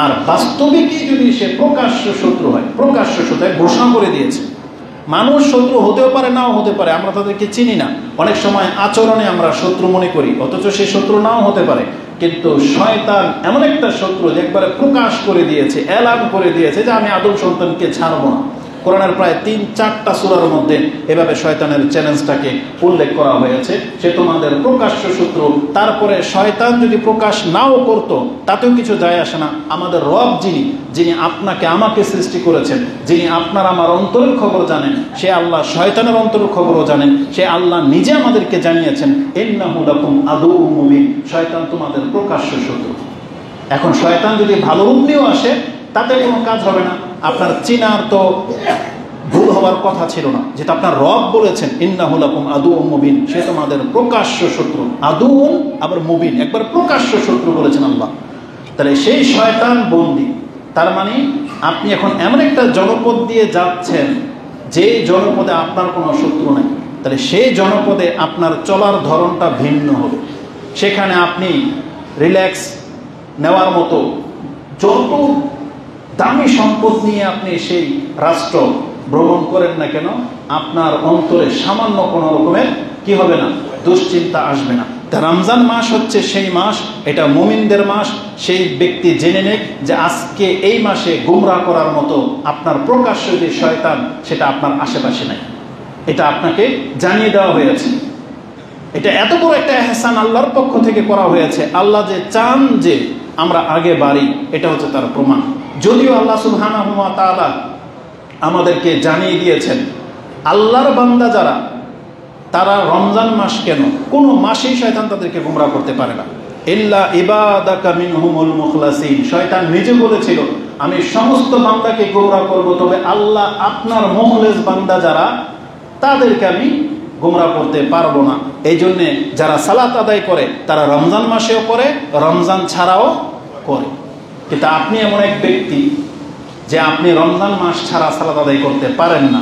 আর বাস্তবিকই যদি সে প্রকাশ্য শত্রু হয়, প্রকাশ্য শত্রু ঘোষণা করে দিয়েছে। মানুষ শত্রু হতেও পারে, নাও হতে পারে, আমরা তাদেরকে চিনি না। অনেক সময় আচরণে আমরা শত্রু মনে করি, অথচ সে শত্রু নাও হতে পারে। কিন্তু শয়তান এমন একটা শত্রু যে একবারে প্রকাশ করে দিয়েছে, এলান করে দিয়েছে যে আমি আদম সন্তানকে ছাড়ব না। কোরআনের প্রায় 3-4টা সূরার মধ্যে এভাবে শয়তানের চ্যালেঞ্জটাকে উল্লেখ করা হয়েছে। সে তোমাদের প্রকাশ্য শত্রু। তারপরে শয়তান যদি প্রকাশ নাও করত, তাতেও কিছু যায় আসে না। আমাদের রব যিনি আপনাকে আমাকে সৃষ্টি করেছেন, যিনি আপনার আমার অন্তরের খবর জানেন, সে আল্লাহ শয়তানের অন্তরের খবরও জানেন। সে আল্লাহ নিজে আমাদেরকে জানিয়েছেন, ইন্নাহু লাকুম আদুউম মুবিন, শয়তান তোমাদের প্রকাশ্য শত্রু। এখন শয়তান যদি ভালো রূপ নিয়েও আসে, তাতে কোনো কাজ হবে না। আপনার চিনার তো ভুল হওয়ার কথা ছিল না, যেটা আপনার রব বলেছেন, ইন্নাহু লাকুম আদুউম মুবিন, সে তোমাদের প্রকাশ্য শত্রু। আদুউন আবার মুবিন, একবার প্রকাশ্য শত্রু বলেছেন আল্লাহ। তাহলে সেই শয়তান বন্দী। তার মানে আপনি এখন এমন একটা জনপদ দিয়ে যাচ্ছেন, যে জনপদে আপনার কোনো শত্রু নাই। তাহলে সেই জনপদে আপনার চলার ধরনটা ভিন্ন হবে। সেখানে আপনি রিল্যাক্স নেওয়ার মতো যত দামি সম্পদ নিয়ে আপনি সেই রাষ্ট্র ভ্রমণ করেন না কেন, আপনার অন্তরে সামান্য কোনো রকমের কি হবে না, দুশ্চিন্তা আসবে না। তা রমজান মাস হচ্ছে সেই মাস, এটা মুমিনদের মাস। সেই ব্যক্তি জেনে নেক যে আজকে এই মাসে গুমরাহ করার মতো আপনার প্রকাশ্য যে শয়তান, সেটা আপনার আশেপাশে নাই। এটা আপনাকে জানিয়ে দেওয়া হয়েছে। এটা এত বড় একটা এহসান আল্লাহর পক্ষ থেকে করা হয়েছে। আল্লাহ যে চান যে আমরা আগে বাড়ি, এটা হচ্ছে তার প্রমাণ। যদিও আল্লাহ সুবহানাহু ওয়া তাআলা আমাদেরকে জানিয়ে দিয়েছেন, আল্লাহর বান্দা যারা, তারা রমজান মাস কেন, কোনো মাসেই শয়তান তাদেরকে গুমরাহ করতে পারে না। ইল্লা ইবাদাকা মিনহুমুল মুখলাসিন, শয়তান নিজে বলেছিল আমি সমস্ত বান্দাকে গুমরাহ করব, তবে আল্লাহ আপনার মুখলেস বান্দা যারা, তাদেরকে আমি গুমরাহ করতে পারবো না। এই জন্যে যারা সালাত আদায় করে, তারা রমজান মাসেও করে, রমজান ছাড়াও করে। কিন্তু আপনি এমন এক ব্যক্তি যে আপনি রমজান মাস ছাড়া সালাত আদায় করতে পারেন না,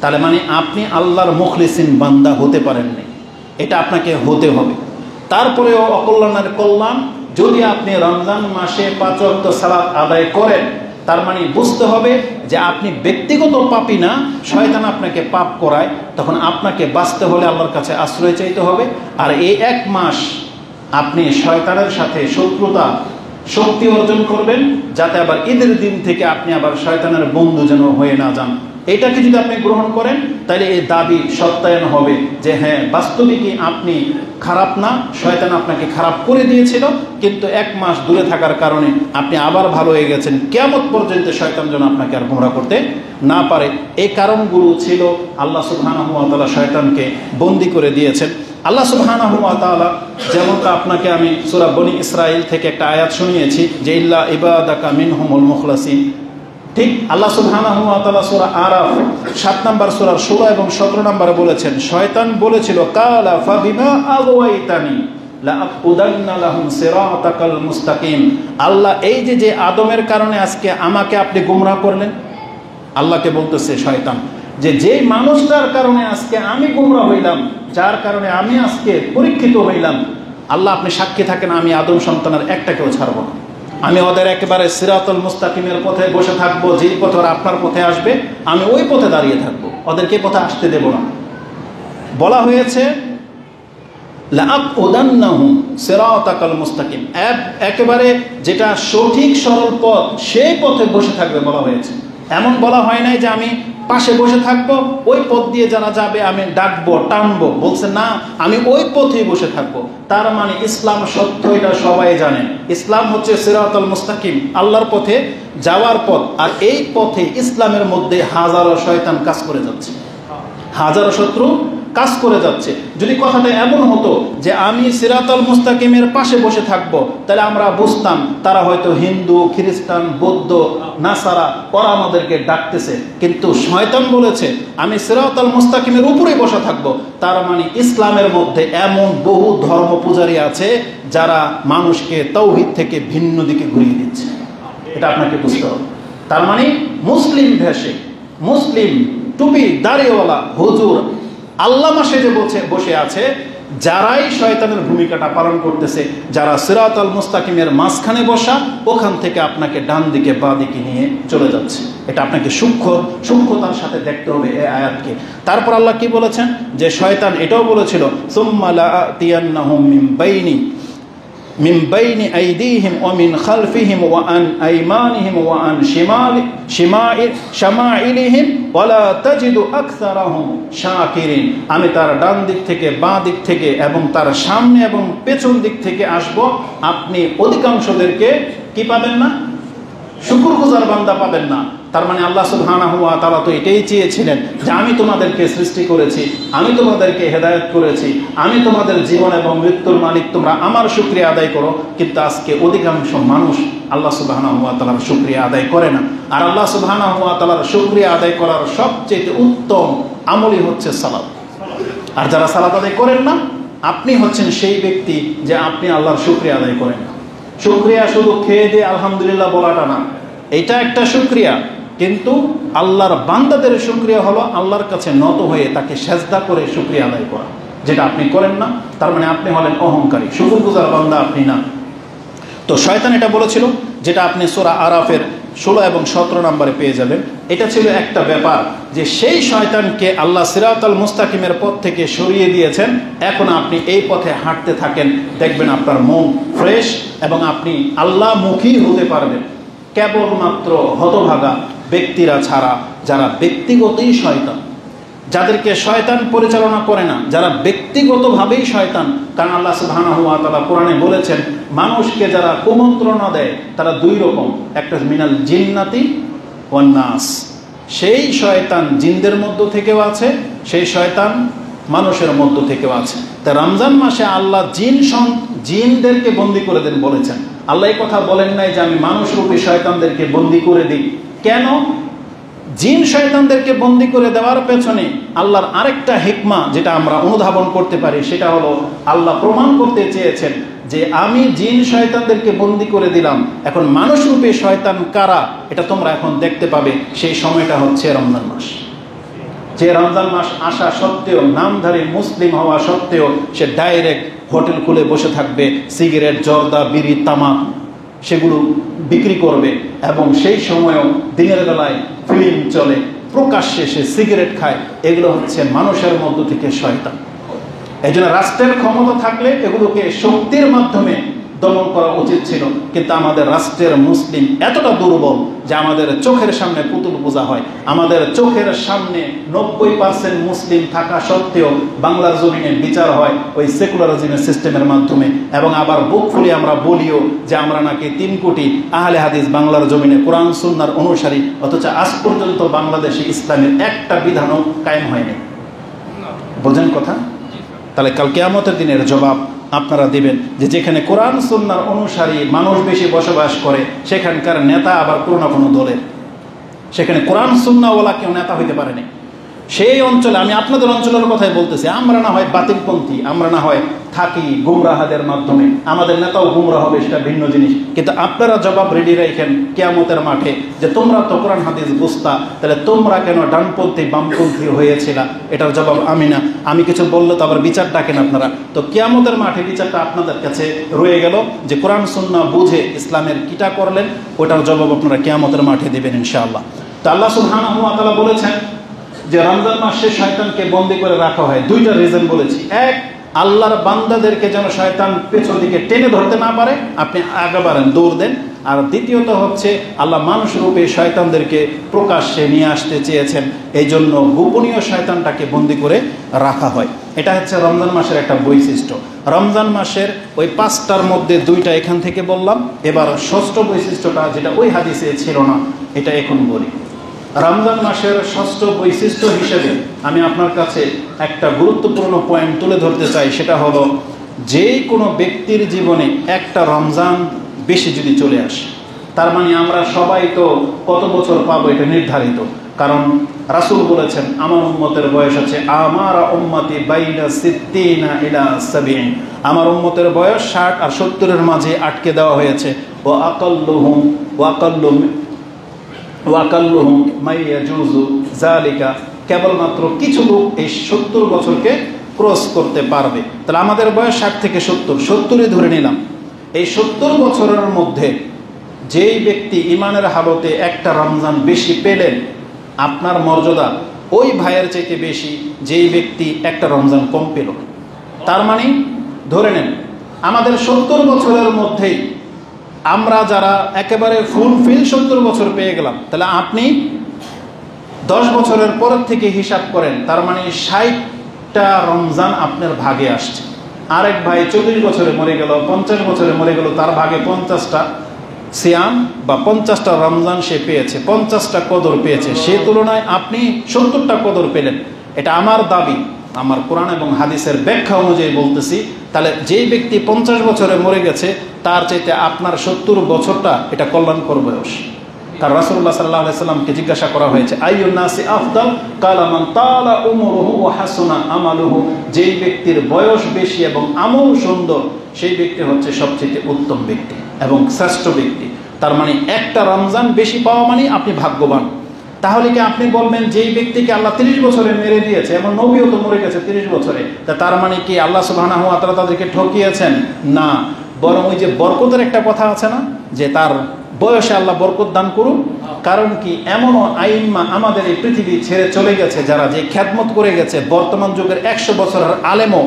তাহলে মানে আপনি আল্লাহর মুখলিসিন বান্দা হতে পারেননি। এটা আপনাকে হতে হবে। তারপরেও অকল্যাণের কল্যাণ, যদি আপনি রমজান মাসে 5 ওয়াক্ত সালাত আদায় করেন, তার মানে বুঝতে হবে যে আপনি ব্যক্তিগত পাপী না, শয়তান আপনাকে পাপ করায়। তখন আপনাকে বাঁচতে হলে আল্লাহর কাছে আশ্রয় চাইতে হবে। আর এই 1 মাস আপনি শয়তানের সাথে শত্রুতা শক্তি অর্জন করবেন, যাতে আবার ঈদের দিন থেকে আপনি আবার শয়তানের বন্ধু যেন হয়ে না যান। এটাকে যদি আপনি গ্রহণ করেন, তাহলে এই দাবি সত্যায়ন হবে যে হ্যাঁ, বাস্তবিকই আপনি খারাপ না, শয়তান আপনাকে খারাপ করে দিয়েছিল, কিন্তু 1 মাস দূরে থাকার কারণে আপনি আবার ভালো হয়ে গেছেন। কিয়ামত পর্যন্ত শয়তান যেন আপনাকে আর গুমরাহ করতে না পারে। এই কারণগুলো ছিল আল্লাহ সুবহানাহু ওয়া তাআলা শয়তানকে বন্দী করে দিয়েছেন। আল্লাহ সুবহানাহু ওয়া তাআলা, যেমনটা আপনাকে আমি সূরা বনী ইসরাঈল থেকে একটা আয়াত শুনিয়েছি যে ইল্লা ইবাদাকা মিনহুমুল মুখলাসিন, ঠিক আল্লাহ সুবহানাহু ওয়া তাআলা সূরা আরাফ 7 নম্বর সূরার 16 এবং 17 নম্বরে বলেছেন, শয়তান বলেছিল কালা ফাবিমা আগওয়াইতানি লাআকুদান্না লাহুম সিরাতাকাল মুস্তাকিম। আল্লাহ এই যে আদমের কারণে আজকে আমাকে আপনি গুমরাহ করলেন, আল্লাহকে বলতেছে শয়তান যে মানুষটার কারণে আজকে আমি গুমরাহ হইলাম, যার কারণে আমি আজকে পরীক্ষিত হইলাম, আল্লাহ আপনি সাক্ষী থাকেন, আমি আদম সন্তানের একটাকেও ছাড়ব না। আমি ওদের একেবারে সিরাতুল মুস্তাকিমের পথে বসে থাকবো, যেই পথে ওরা আপনার পথে আসবে আমি ওই পথে দাঁড়িয়ে থাকবো, ওদেরকে পথে আসতে দেব না। বলা হয়েছে লাআকুদান্নাহুম সিরাতাকাল মুস্তাকিম, একেবারে যেটা সঠিক সরল পথ, সেই পথে বসে থাকবে বলা হয়েছে। এমন বলা হয় নাই যে আমি পাশে বসে থাকবো, ওই পথ দিয়ে যারা যাবে আমি ডাকবো, টানবো। বলছে না, আমি ওই পথেই বসে থাকবো। তার মানে ইসলাম সত্য, এটা সবাই জানেন। ইসলাম হচ্ছে সিরাতুল মুস্তাকিম, আল্লাহর পথে যাওয়ার পথ। আর এই পথে ইসলামের মধ্যে হাজারো শয়তান কাজ করে যাচ্ছে, হাজারো শত্রু কাজ করে যাচ্ছে। যদি কথাটা এমন হতো যে আমি সিরাতুল মুস্তাকিমের পাশে বসে থাকবো, তাহলে আমরা বুঝতাম তারা হয়তো হিন্দু, খ্রিস্টান, বৌদ্ধ, নাসারা, ওরা আমাদেরকে ডাকতেছে। কিন্তু শয়তান বলেছে আমি সিরাতুল মুস্তাকিমের উপরেই বসে থাকবো। তার মানে ইসলামের মধ্যে এমন বহু ধর্ম পূজারী আছে যারা মানুষকে তাওহীদ থেকে ভিন্ন দিকে ঘুরিয়ে দিচ্ছে। এটা আপনাকে বুঝতে হবে। তার মানে মুসলিম ভেষে, মুসলিম টুপি দাড়িওয়ালা হুজুর আল্লামা সেজে বসে আছে, যারাই শয়তানের ভূমিকাটা পালন করতেছে, যারা সিরাতুল মুস্তাকিমের মাঝখানে বসা, ওখান থেকে আপনাকে ডান দিকে বা দিকে নিয়ে চলে যাচ্ছে। এটা আপনাকে সূক্ষ্মতার সাথে দেখতে হবে এই আয়াতকে। তারপর আল্লাহ কি বলেছেন, যে শয়তান এটাও বলেছিল সুম্মা লাআতিয়ান্নাহুম মিন বাইনি আইদিহিম ওয়া মিন খালফিহিম ওয়া আন আইমানিহিম ওয়া আন শামাইলিহিম ওয়া লা তাজিদু আকসারাহুম শাকিরিন। আমি তার ডান দিক থেকে, বাঁ দিক থেকে এবং তার সামনে এবং পেছন দিক থেকে আসব। আপনি অধিকাংশদেরকে কি পাবেন না? শুকরগুজার বান্দা পাবেন না। তার মানে আল্লাহ সুবহানাহু ওয়া তাআলা তো এটাই চেয়েছিলেন যে আমি তোমাদেরকে সৃষ্টি করেছি, আমি তোমাদেরকে হেদায়েত করেছি, আমি তোমাদের জীবন এবং মৃত্যুর মালিক, তোমরা আমার শুকরিয়া আদায় করো। কিন্তু আজকে অধিকাংশ মানুষ আল্লাহ সুবহানাহু ওয়া তাআলার শুকরিয়া আদায় করে না। আর আল্লাহ সুবহানাহু ওয়া তাআলার শুকরিয়া আদায় করার সবচেয়ে উত্তম আমলই হচ্ছে সালাত। আর যারা সালাত আদায় করেন না, আপনি হচ্ছেন সেই ব্যক্তি যে আপনি আল্লাহর শুকরিয়া আদায় করেন না। শুকরিয়া শুধু খেয়ে দিয়ে আলহামদুলিল্লাহ বলাটা না, এটা একটা শুকরিয়া। কিন্তু আল্লাহর বান্দাদের শুকরিয়া হলো আল্লাহর কাছে নত হয়ে তাকে সেজদা করে শুকরিয়া আদায় করা, যেটা আপনি করেন না। তার মানে আপনি হলেন অহংকারী, শুকরগুজার বান্দা আপনি না। তো শয়তান এটা বলেছিল, যেটা আপনি সূরা আরাফের 16 এবং 17 নম্বরে পেয়ে যাবেন। এটা ছিল একটা ব্যাপার যে সেই শয়তানকে আল্লাহ সিরাতুল মুস্তাকিমের পথ থেকে সরিয়ে দিয়েছেন। এখন আপনি এই পথে হাঁটতে থাকেন, দেখবেন আপনার মন ফ্রেশ এবং আপনি আল্লাহমুখী হতে পারবেন। কেবলমাত্র হতভাগা ব্যক্তিরা ছাড়া, যারা ব্যক্তিগতই শয়তান, যাদেরকে শয়তান পরিচালনা করে না, যারা ব্যক্তিগতভাবেই শয়তান। কারণ আল্লাহ সুবহানাহু ওয়া তাআলা কোরআনে বলেছেন, মানুষকে যারা কুমন্ত্রণা দেয় তারা দুই রকম, একটা মিনাল জিন্নাতি ওয়ান নাস। সেই শয়তান জিনদের মধ্য থেকেও আছে, সেই শয়তান মানুষের মধ্য থেকেও আছে। তা রমজান মাসে আল্লাহ জিনদেরকে বন্দী করে দেন বলেছেন। আল্লাহ এই কথা বলেন নাই যে আমি মানুষরূপী শয়তানদেরকে বন্দী করে দিই। কেন? জিন শয়তানদেরকে বন্দী করে দেওয়ার পেছনে আল্লাহর আরেকটা হিকমা যেটা আমরা অনুধাবন করতে পারি, সেটা হলো আল্লাহ প্রমাণ করতে চেয়েছেন যে আমি জিন শয়তানদেরকে বন্দী করে দিলাম, এখন মানুষরূপী শয়তান কারা এটা তোমরা এখন দেখতে পাবে। সেই সময়টা হচ্ছে রমজান মাস। যে রমজান মাস আসা সত্ত্বেও, নামধারী মুসলিম হওয়া সত্ত্বেও সে ডাইরেক্ট হোটেল খুলে বসে থাকবে, সিগারেট, জর্দা, বিড়ি, তামাক সেগুলো বিক্রি করবে। এবং সেই সময়ও দিনের বেলায় ফিল্ম চলে, প্রকাশ্যে সে সিগারেট খায়। এগুলো হচ্ছে মানুষের মধ্য থেকে শয়তান। এই জন্য রাষ্ট্রের ক্ষমতা থাকলে এগুলোকে শক্তির মাধ্যমে দমন করা উচিত ছিল। কিন্তু আমাদের রাষ্ট্রের মুসলিম এতটা দুর্বল যে আমাদের চোখের সামনে পুতুল পূজা হয়, আমাদের চোখের সামনে 90% মুসলিম থাকা সত্ত্বেও বাংলার জমিনে বিচার হয় ওই সেকুলারিজমের সিস্টেমের মাধ্যমে। এবং আবার বুক ফুলিয়ে আমরা বলিও যে আমরা নাকি 3 কোটি আহলে হাদিস বাংলার জমিনে কোরআন সুন্নাহর অনুসারী, অথচ আজ পর্যন্ত বাংলাদেশে ইসলামের একটা বিধানও কায়েম হয়নি। বোঝেন কথা? তাহলে কাল কিয়ামতের দিনের জবাব আপনারা দিবেন যে যেখানে কোরআন সুন্নাহর অনুসারী মানুষ বেশি বসবাস করে, সেখানকার নেতা আবার কোনো না কোনো দলের, সেখানে কোরআন সুন্নাহওয়ালা কেউ নেতা হইতে পারেনি। সেই অঞ্চলে, আমি আপনাদের অঞ্চলের কথাই বলতেছি, আমরা না হয় বাতিলপন্থী, আমরা না হয় থাকি গুমরাহাদের মাধ্যমে, আমাদের নেতাও গুমরাহ হবে, সেটা ভিন্ন জিনিস। কিন্তু আপনারা জবাব রেডি রাখেন কিয়ামতের মাঠে যে তোমরা তো কোরআন হাদিস বুঝতা, তাহলে তোমরা কেন ডানপন্থী বামপন্থী হয়েছিল? এটার জবাব আমি না। আমি কিছু বললে তো আবার বিচার ডাকেন আপনারা। তো কিয়ামতের মাঠে বিচারটা আপনাদের কাছে রয়ে গেল যে কোরআন সুন্নাহ বুঝে ইসলামের কিটা করলেন, ওটার জবাব আপনারা কিয়ামতের মাঠে দিবেন ইনশাআল্লাহ। তো আল্লাহ সুবহানাহু ওয়া তাআলা বলেছেন যে রমজান মাসে শয়তানকে বন্দী করে রাখা হয়। 2টা রিজন বলেছি। এক, আল্লাহর বান্দাদেরকে যেন শয়তান পেছন দিকে টেনে ধরতে না পারে, আপনি আগে বাড়েন, দৌড় দেন। আর দ্বিতীয়ত হচ্ছে আল্লাহ মানুষ রূপে শয়তানদেরকে প্রকাশ্যে নিয়ে আসতে চেয়েছেন, এই জন্য গোপনীয় শয়তানটাকে বন্দি করে রাখা হয়। এটা হচ্ছে রমজান মাসের একটা বৈশিষ্ট্য। রমজান মাসের ওই 5টার মধ্যে 2টা এখান থেকে বললাম। এবার ষষ্ঠ বৈশিষ্ট্যটা, যেটা ওই হাদিসে ছিল না, এটা এখন বলি। রমজান মাসের ষষ্ঠ বৈশিষ্ট্য হিসেবে আমি আপনার কাছে একটা গুরুত্বপূর্ণ পয়েন্ট তুলে ধরতে চাই। সেটা হলো, যে কোনো ব্যক্তির জীবনে একটা রমজান বেশি যদি চলে আসে, তার মানে আমরা সবাই তো কত বছর পাবো এটা নির্ধারিত। কারণ রাসূল বলেছেন, আমার উম্মতের বয়স আছে, আমার উম্মতি বাইনা সিদ্দিনা ইলা 70, আমার উম্মতের বয়স 60 আর 70-এর মাঝে আটকে দেওয়া হয়েছে। ও আকাল্লুহুম মাইয়াজুজু যালিকা, কেবলমাত্র কিছু লোক এই 70 বছরকে ক্রস করতে পারবে। তাহলে আমাদের বয়স 60 থেকে 70-ই ধরে নিলাম। এই 70 বছরের মধ্যে যেই ব্যক্তি ইমানের হালতে একটা রমজান বেশি পেলেন, আপনার মর্যাদা ওই ভাইয়ের চাইতে বেশি যেই ব্যক্তি একটা রমজান কম পেল। তার মানে ধরে নেন আমাদের 70 বছরের মধ্যেই আমরা যারা একেবারে ফুলফিল 70 বছর পেয়ে গেলাম, তাহলে আপনি 10 বছরের পর থেকে হিসাব করেন, তার মানে 60টা রমজান আপনার ভাগে আসছে। আরেক ভাই 40 বছরে মরে গেল, 50 বছরে মরে গেল, তার ভাগে 50টা সিয়াম বা 50টা রমজান সে পেয়েছে, 50টা কদর পেয়েছে। সে তুলনায় আপনি 70টা কদর পেলেন। এটা আমার দাবি, আমার কোরআন এবং হাদিসের ব্যাখ্যা অনুযায়ী বলতেছি। তাহলে যেই ব্যক্তি 50 বছরে মরে গেছে, তার চাইতে আপনার 70 বছরটা এটা কল্যাণকর বয়স। কারণ রাসূলুল্লাহ সাল্লাল্লাহু আলাইহি সাল্লামকে জিজ্ঞাসা করা হয়েছে, আইয়ুন নাসি আফদাল, কালা মান তালা উমরুহু ওয়া হাসুনা আমালুহু, যেই ব্যক্তির বয়স বেশি এবং আমল সুন্দর, সেই ব্যক্তি হচ্ছে সবচেয়ে উত্তম ব্যক্তি এবং শ্রেষ্ঠ ব্যক্তি। তার মানে একটা রমজান বেশি পাওয়া মানে আপনি ভাগ্যবান। তাহলে কি আপনি বলবেন যেই ব্যক্তিকে আল্লাহ 30 বছরে মেরে দিয়েছে, এমন নবীও তো মরে গেছে 30 বছরে, তার মানে কি আল্লাহ সুবহানাহু ওয়া তাআলা তাদেরকে ঠকিয়েছেন? না, বরং ওই যে বরকতের একটা কথা আছে না, যে তার বয়সে আল্লাহ বরকত দান করুন। কারণ কি, এমনও আইম্মা আমাদের এই পৃথিবী ছেড়ে চলে গেছে যারা যে খ্যাদমত করে গেছে, বর্তমান যুগের 100 বছরের আলেমও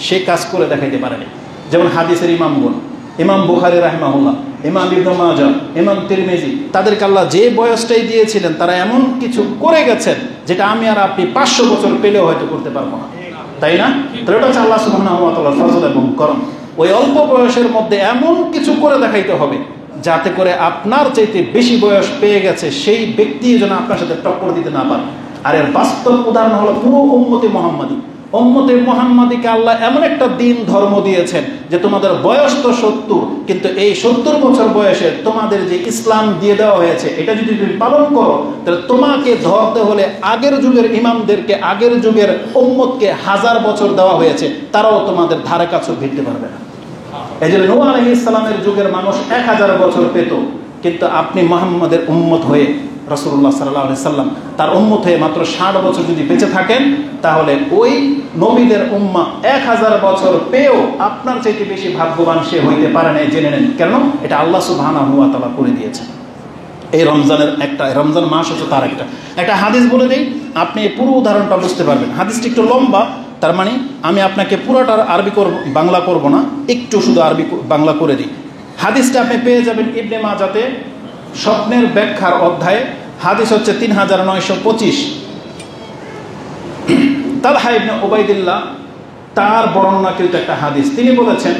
সে কাজ করে দেখাইতে পারেনি। যেমন হাদিসের ইমামগণ, ইমাম বুখারী রাহিমাহুল্লাহ, ইমাম ইবনে মাজাহ, ইমাম তিরমিজি, তাদেরকে আল্লাহ যে বয়সটাই দিয়েছিলেন তারা এমন কিছু করে গেছেন যেটা আমি আর আপনি 500 বছর পেলেও হয়তো করতে পারবো না, তাই না? তো এটা হচ্ছে আল্লাহ সুবহানাহু ওয়া তাআলার ফজল এবং করম। ওই অল্প বয়সের মধ্যে এমন কিছু করে দেখাইতে হবে যাতে করে আপনার চাইতে বেশি বয়স পেয়ে গেছে সেই ব্যক্তি যেন আপনার সাথে টক্কর দিতে না পারে। আর এর বাস্তব উদাহরণ হলো পুরো উম্মতে মুহাম্মাদি। উম্মতে মুহাম্মাদিকে আল্লাহ এমন একটা দিন ধর্ম দিয়েছেন যে তোমাদের বয়স তো 70, কিন্তু এই 70 বছর বয়সে তোমাদের যে ইসলাম দিয়ে দেওয়া হয়েছে এটা যদি তুমি পালন করো, তাহলে তোমাকে ধরতে হলে আগের যুগের ইমামদেরকে, আগের যুগের উম্মতকে 1000 বছর দেওয়া হয়েছে, তারাও তোমাদের ধারে কাছেও ভিড়তে পারবে না। এই যে নূহ আলাইহিস সালামের যুগের মানুষ 1000 বছর পেত, কিন্তু আপনি মুহাম্মাদের উম্মত হয়ে, রাসূলুল্লাহ সাল্লাল্লাহু আলাইহি সাল্লাম তার উম্মত হয়ে মাত্র 60 বছর যদি বেঁচে থাকেন, তাহলে ওই নবীদের উম্মাহ 1000 বছর পেয়েও আপনার চাইতে বেশি ভাগ্যবান সে হইতে পারে না। জেনে নেন কেন? এটা আল্লাহ সুবহানাহু ওয়া তাআলা করে দিয়েছে। এই রমজানের একটা, রমজান মাস হচ্ছে তার একটা হাদিস বলে দেই, আপনি এই পুরো উদাহরণটা বুঝতে পারবেন। হাদিসটি একটু লম্বা, তার মানে আমি আপনাকে পুরোটার আরবি বাংলা করব না, একটু শুধু আরবি বাংলা করে দিই। হাদিসটা আপনি পেয়ে যাবেন ইবনে মাজাতে স্বপ্নের ব্যাখ্যার অধ্যায়ে। হাদিস হচ্ছে 3925। তালহা ইবনে উবাইদুল্লাহ তার বর্ণনাকৃত একটা হাদিস, তিনি বলেছেন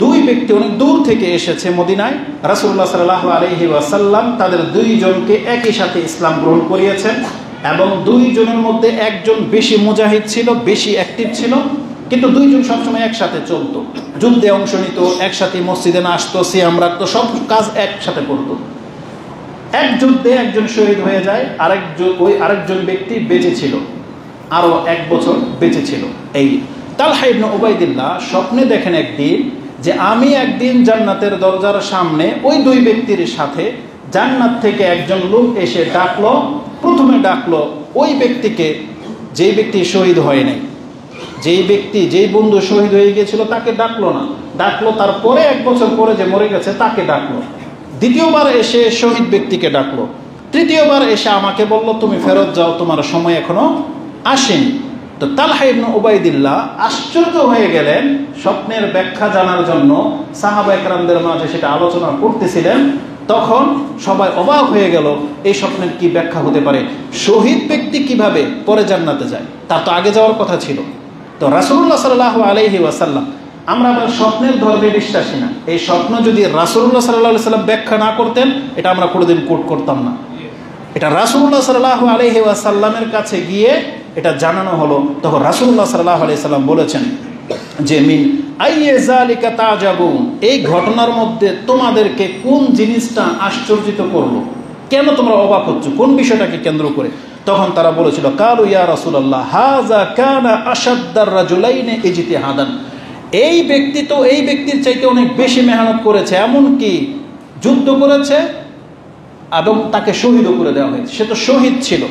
দুই ব্যক্তি অনেক দূর থেকে এসেছে মদিনায়, রাসূলুল্লাহ সাল্লাল্লাহু আলাইহি ওয়াসাল্লাম তাদের দুইজনকে একই সাথে ইসলাম গ্রহণ করিয়েছেন এবং দুইজনের মধ্যে একজন বেশি মুজাহিদ ছিল, বেশি অ্যাক্টিভ ছিল, কিন্তু দুইজন সবসময় একসাথে চলতো, যুদ্ধে অংশ নিত, একসাথে মসজিদে না আসতো, সিয়াম রাখতো, সব কাজ একসাথে করতো। এক যুদ্ধে একজন শহীদ হয়ে যায়, আরেকজন ব্যক্তি বেঁচে ছিল, আরো 1 বছর বেঁচে ছিল। এই তালহা ইবনে উবাইদুল্লাহ স্বপ্নে দেখেন একদিন যে আমি একদিন জান্নাতের দরজার সামনে ওই দুই ব্যক্তির সাথে জান্নাত থেকে একজন লোক এসে ডাকলো। প্রথমে ডাকলো ওই ব্যক্তিকে যেই ব্যক্তি শহীদ হয় নাই, যেই বন্ধু শহীদ হয়ে গিয়েছিল তাকে ডাকলো না, ডাকলো তারপরে 1 বছর পরে যে মরে গেছে তাকে ডাকলো। দ্বিতীয়বার এসে শহীদ ব্যক্তিকে ডাকলো। তৃতীয়বার এসে আমাকে বলল তুমি ফেরত যাও, তোমার সময় এখনো আসেনি। তো তালহা ইবনে উবাইদুল্লাহ আশ্চর্য হয়ে গেলেন, স্বপ্নের ব্যাখ্যা জানার জন্য সাহাবা একরামদের মাঝে সেটা আলোচনা করতেছিলেন। তখন সবাই অবাক হয়ে গেল, এই স্বপ্নের কি ব্যাখ্যা হতে পারে? শহীদ ব্যক্তি কিভাবে পরে জান্নাতে যায়? তার তো আগে যাওয়ার কথা ছিল। তো রাসূলুল্লাহ সাল্লাল্লাহু আলাইহি ওয়াসাল্লাম, আমরা আবার স্বপ্নের ধর্মে বিশ্বাসী না। এই স্বপ্ন যদি রাসূলুল্লাহ সাল্লাল্লাহু আলাইহি ওয়াসাল্লাম ব্যাখ্যা না করতেন, এটা আমরা কোনোদিন কোট করতাম না। এটা রাসূলুল্লাহ সাল্লাল্লাহু আলাইহি ওয়াসাল্লামের কাছে গিয়ে এটা জানানো হলো। তখন রাসূলুল্লাহ সাল্লাল্লাহু আলাইহি ওয়াসাল্লাম বলেছেন যে মিন আইয়ে যালিকা তাজাবুন, এই ঘটনার মধ্যে তোমাদেরকে কোন জিনিসটা আশ্চর্যিত করলো, কেন তোমরা অবাক হচ্ছ, কোন বিষয়টাকে কেন্দ্র করে? তখন তারা বলেছিল, কালু ইয়া রাসূলুল্লাহ হাযা কানা আশাদ্দার রাজুলাইনি ইজতিহাদান, এই ব্যক্তি তো এই ব্যক্তির চাইতে অনেক বেশি মেহনত করেছে, এমনকি যুদ্ধ করেছে এবং তাকে শহীদও করে দেওয়া হয়েছে, সে তো শহীদ ছিল।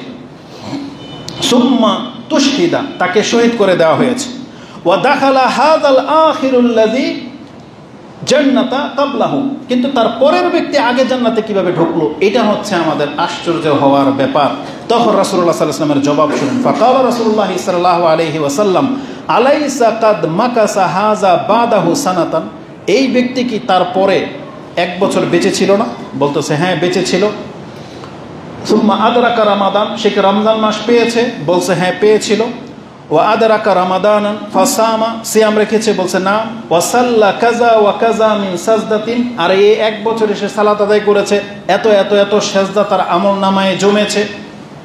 সুম্মা তুশহিদা, তাকে শহীদ করে দেওয়া হয়েছে। ওয়া দাখালা হাযাল আখিরুল্লাযী জান্নাতা ক্বাবলাহু, কিন্তু তার পরের ব্যক্তি আগে জান্নাতে কিভাবে ঢুকলো, এটা হচ্ছে আমাদের আশ্চর্য হওয়ার ব্যাপার। তখন রাসূলুল্লাহ সাল্লাল্লাহু আলাইহি ওয়াসাল্লামের জবাব শুনুন। ফাকালা রাসূলুল্লাহ সাল্লাল্লাহু আলাইহি ওয়াসাল্লাম আলাইসা কাদ মাকাসা হাযা বাদাহু সানাতান, এই ব্যক্তি কি তারপরে 1 বছর বেঁচে ছিল না? বলতেছে হ্যাঁ বেঁচে ছিল। সুম্মা আদরাকা রমাদান, সে কি রমজান মাস পেয়েছে? বলছে হ্যাঁ পেয়েছিল। ওয়া আদরাকা রমাদানান ফাসামা, সিয়াম রেখেছে? বলছে না। ওয়া সাল্লা কাযা ওয়া কাযা মিন সাজদাতিন, আর এই 1 বছর এসে সালাত আদায় করেছে, এত এত এত সাজদা তার আমল নামায় জমেছে।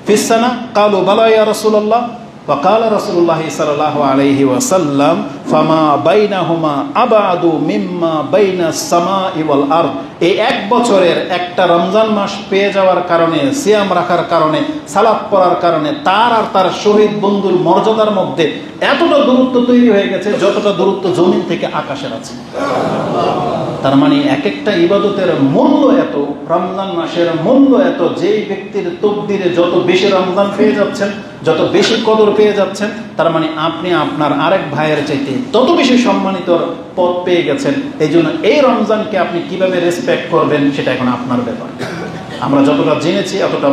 ফিসানা কালু বালা ইয়া রাসূলুল্লাহ, فقال رسول الله صلى الله عليه وسلم فما بينهما أبعد مما بين السماء والأرض, এই 1 বছরের একটা রমজান মাস পেয়ে যাওয়ার কারণে, সিয়াম রাখার কারণে, সালাত পড়ার কারণে তার আর তার শহীদ বন্ধুর মর্যাদার মধ্যে এতটা দূরত্ব তৈরি হয়ে গেছে যতটা দূরত্ব জমিন থেকে আকাশের আছে। তার মানে এক একটা ইবাদতের মূল্য এত, রমজান মাসের মূল্য এত, যেই ব্যক্তির তকদিরে যত বেশি রমজান পেয়ে যাচ্ছেন, যত বেশি কদর পেয়ে যাচ্ছেন, তার মানে আপনি আপনার আরেক ভাইয়ের চাইতে তত বেশি সম্মানিত পদ পেয়ে গেছেন। এই জন্য এই রমজানকে আপনি কিভাবে রেসপেক্ট করবেন সেটা এখন আপনার ব্যাপার। আমরা যতটা জেনেছি অতটা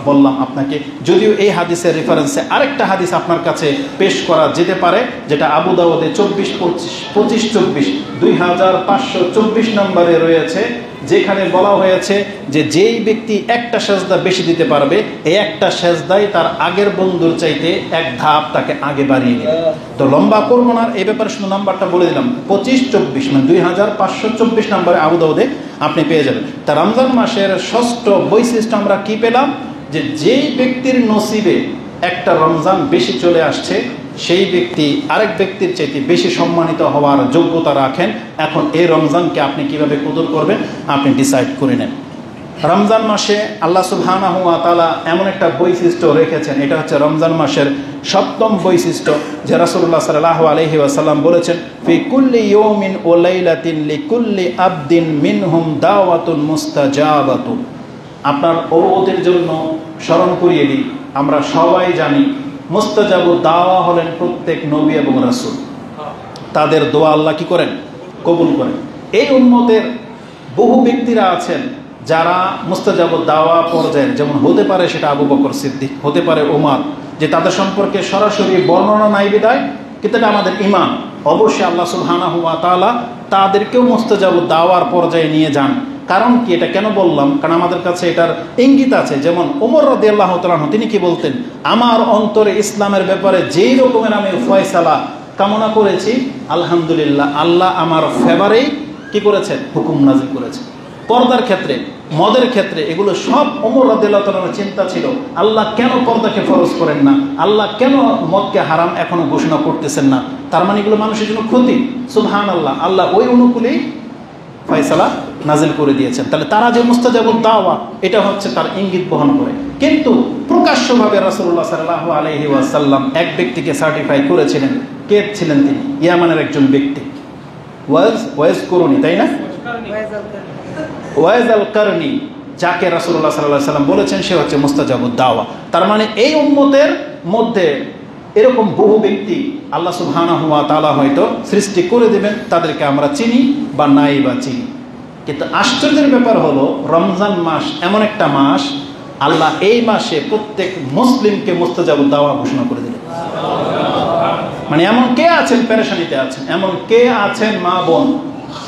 বললাম আপনাকে। যদিও এই হাদিসের রেফারেন্সে আরেকটা হাদিস আপনার কাছে পেশ করা যেতে পারে, যেটা আবু দাউদে 2524 2524 নম্বরে রয়েছে, যেখানে বলা হয়েছে যে যেই ব্যক্তি একটা সেজদা বেশি দিতে পারবে, এই একটা সেজদাই তার আগের বন্ধুর চাইতে 1 ধাপ তাকে আগে বাড়িয়ে নেবে। তো লম্বা করবো না, এই ব্যাপারে শুধু নাম্বারটা বলে দিলাম, 2524 মানে 2524 নম্বরে আবু দাউদে আপনি পেয়ে যাবেন। তা রমজান মাসের ষষ্ঠ বৈশিষ্ট্য আমরা কি পেলাম? যে যেই ব্যক্তির নসিবে একটা রমজান বেশি চলে আসছে, সেই ব্যক্তি আরেক ব্যক্তির চাইতে বেশি সম্মানিত হওয়ার যোগ্যতা রাখেন। এখন এই রমজানকে আপনি কিভাবে কদর করবেন আপনি ডিসাইড করে নেন। রমজান মাসে আল্লাহ সুবহানাহু ওয়া তাআলা এমন একটা বৈশিষ্ট্য রেখেছেন, এটা হচ্ছে রমজান মাসের 7ম বৈশিষ্ট্য, যে রাসূলুল্লাহ সাল্লাল্লাহু আলাইহি ওয়াসাল্লাম বলেছেন, ফি কুল্লি ইয়াউমিন ওয়া লাইলাতিন লিকুল্লি আবদিন মিনহুম দাওয়াতুন মুস্তাজাবাতুন। আপনার অবগতির জন্য স্মরণ করিয়ে দিই, আমরা সবাই জানি মুস্তাজাবু দাওয়া হলেন প্রত্যেক নবী এবং রাসূল, তাদের দোয়া আল্লাহ কি করেন? কবুল করেন। এই উম্মতের বহু ব্যক্তিরা আছেন যারা মুস্তাজাবু দাওয়া পর্যায়ের, যেমন হতে পারে সেটা আবু বকর সিদ্দিক, হতে পারে ওমর, যে তাদের সম্পর্কে সরাসরি বর্ণনা নাই বিদায়, কিন্তু এটা আমাদের ঈমান। অবশ্যই আল্লাহ সুবহানাহু ওয়া তাআলা তাদেরকেও মুস্তাজাবু দাওয়ার পর্যায়ে নিয়ে যান। কারণ কি, এটা কেন বললাম? কারণ আমাদের কাছে এটার ইঙ্গিত আছে। যেমন ওমর রাদিয়াল্লাহু তাআলা আনহু, তিনি কি বলতেন? আমার অন্তরে ইসলামের ব্যাপারে যেই রকমের আমি ফয়সালা কামনা করেছি, আলহামদুলিল্লাহ আল্লাহ আমার ফেভারেই কি করেছেন? হুকুম নাযিল করেছেন। পর্দার ক্ষেত্রে, মদের ক্ষেত্রে, এগুলো সব ওমর রাদিয়াল্লাহু তাআলার চিন্তা ছিল, আল্লাহ কেন পর্দাকে ফরজ করেন না, আল্লাহ কেন মদকে হারাম এখনো ঘোষণা করতেছেন না? তার মানে এগুলো মানুষের জন্য ক্ষতি। সুবহানাল্লাহ, আল্লাহ ওই অনুকূলেই ফয়সালা নাজিল করে দিয়েছেন। তাহলে তারা যে মুস্তাজাবুদ দাওয়া, এটা হচ্ছে তার ইঙ্গিত বহন করে। কিন্তু প্রকাশ্যভাবে রাসূলুল্লাহ সাল্লাল্লাহু আলাইহি ওয়াসাল্লাম এক ব্যক্তিকে সার্টিফাই করেছিলেন। কে ছিলেন তিনি? ইয়ামানের একজন ব্যক্তি, ওয়াইজ করুনি, তাই না? ওয়াইজ আল কারনি, যাকে রাসূলুল্লাহ সাল্লাল্লাহু আলাইহি ওয়াসাল্লাম বলেছেন সে হচ্ছে মুস্তাজাবুদ দাওয়া। তার মানে এই উম্মতের মধ্যে এরকম বহু ব্যক্তি আল্লাহ সুবহানাহু ওয়া তাআলা হয়তো সৃষ্টি করে দেবেন, তাদেরকে আমরা চিনি বা নাই বা চিনি। কিন্তু আশ্চর্যের ব্যাপার হলো, রমজান মাস এমন একটা মাস, আল্লাহ এই মাসে প্রত্যেক মুসলিমকে মুস্তাজাবুদ দাওয়া ঘোষণা করে দিলেন। মানে এমন কে আছেন পেরেশানিতে আছেন, এমন কে আছেন মা বোন,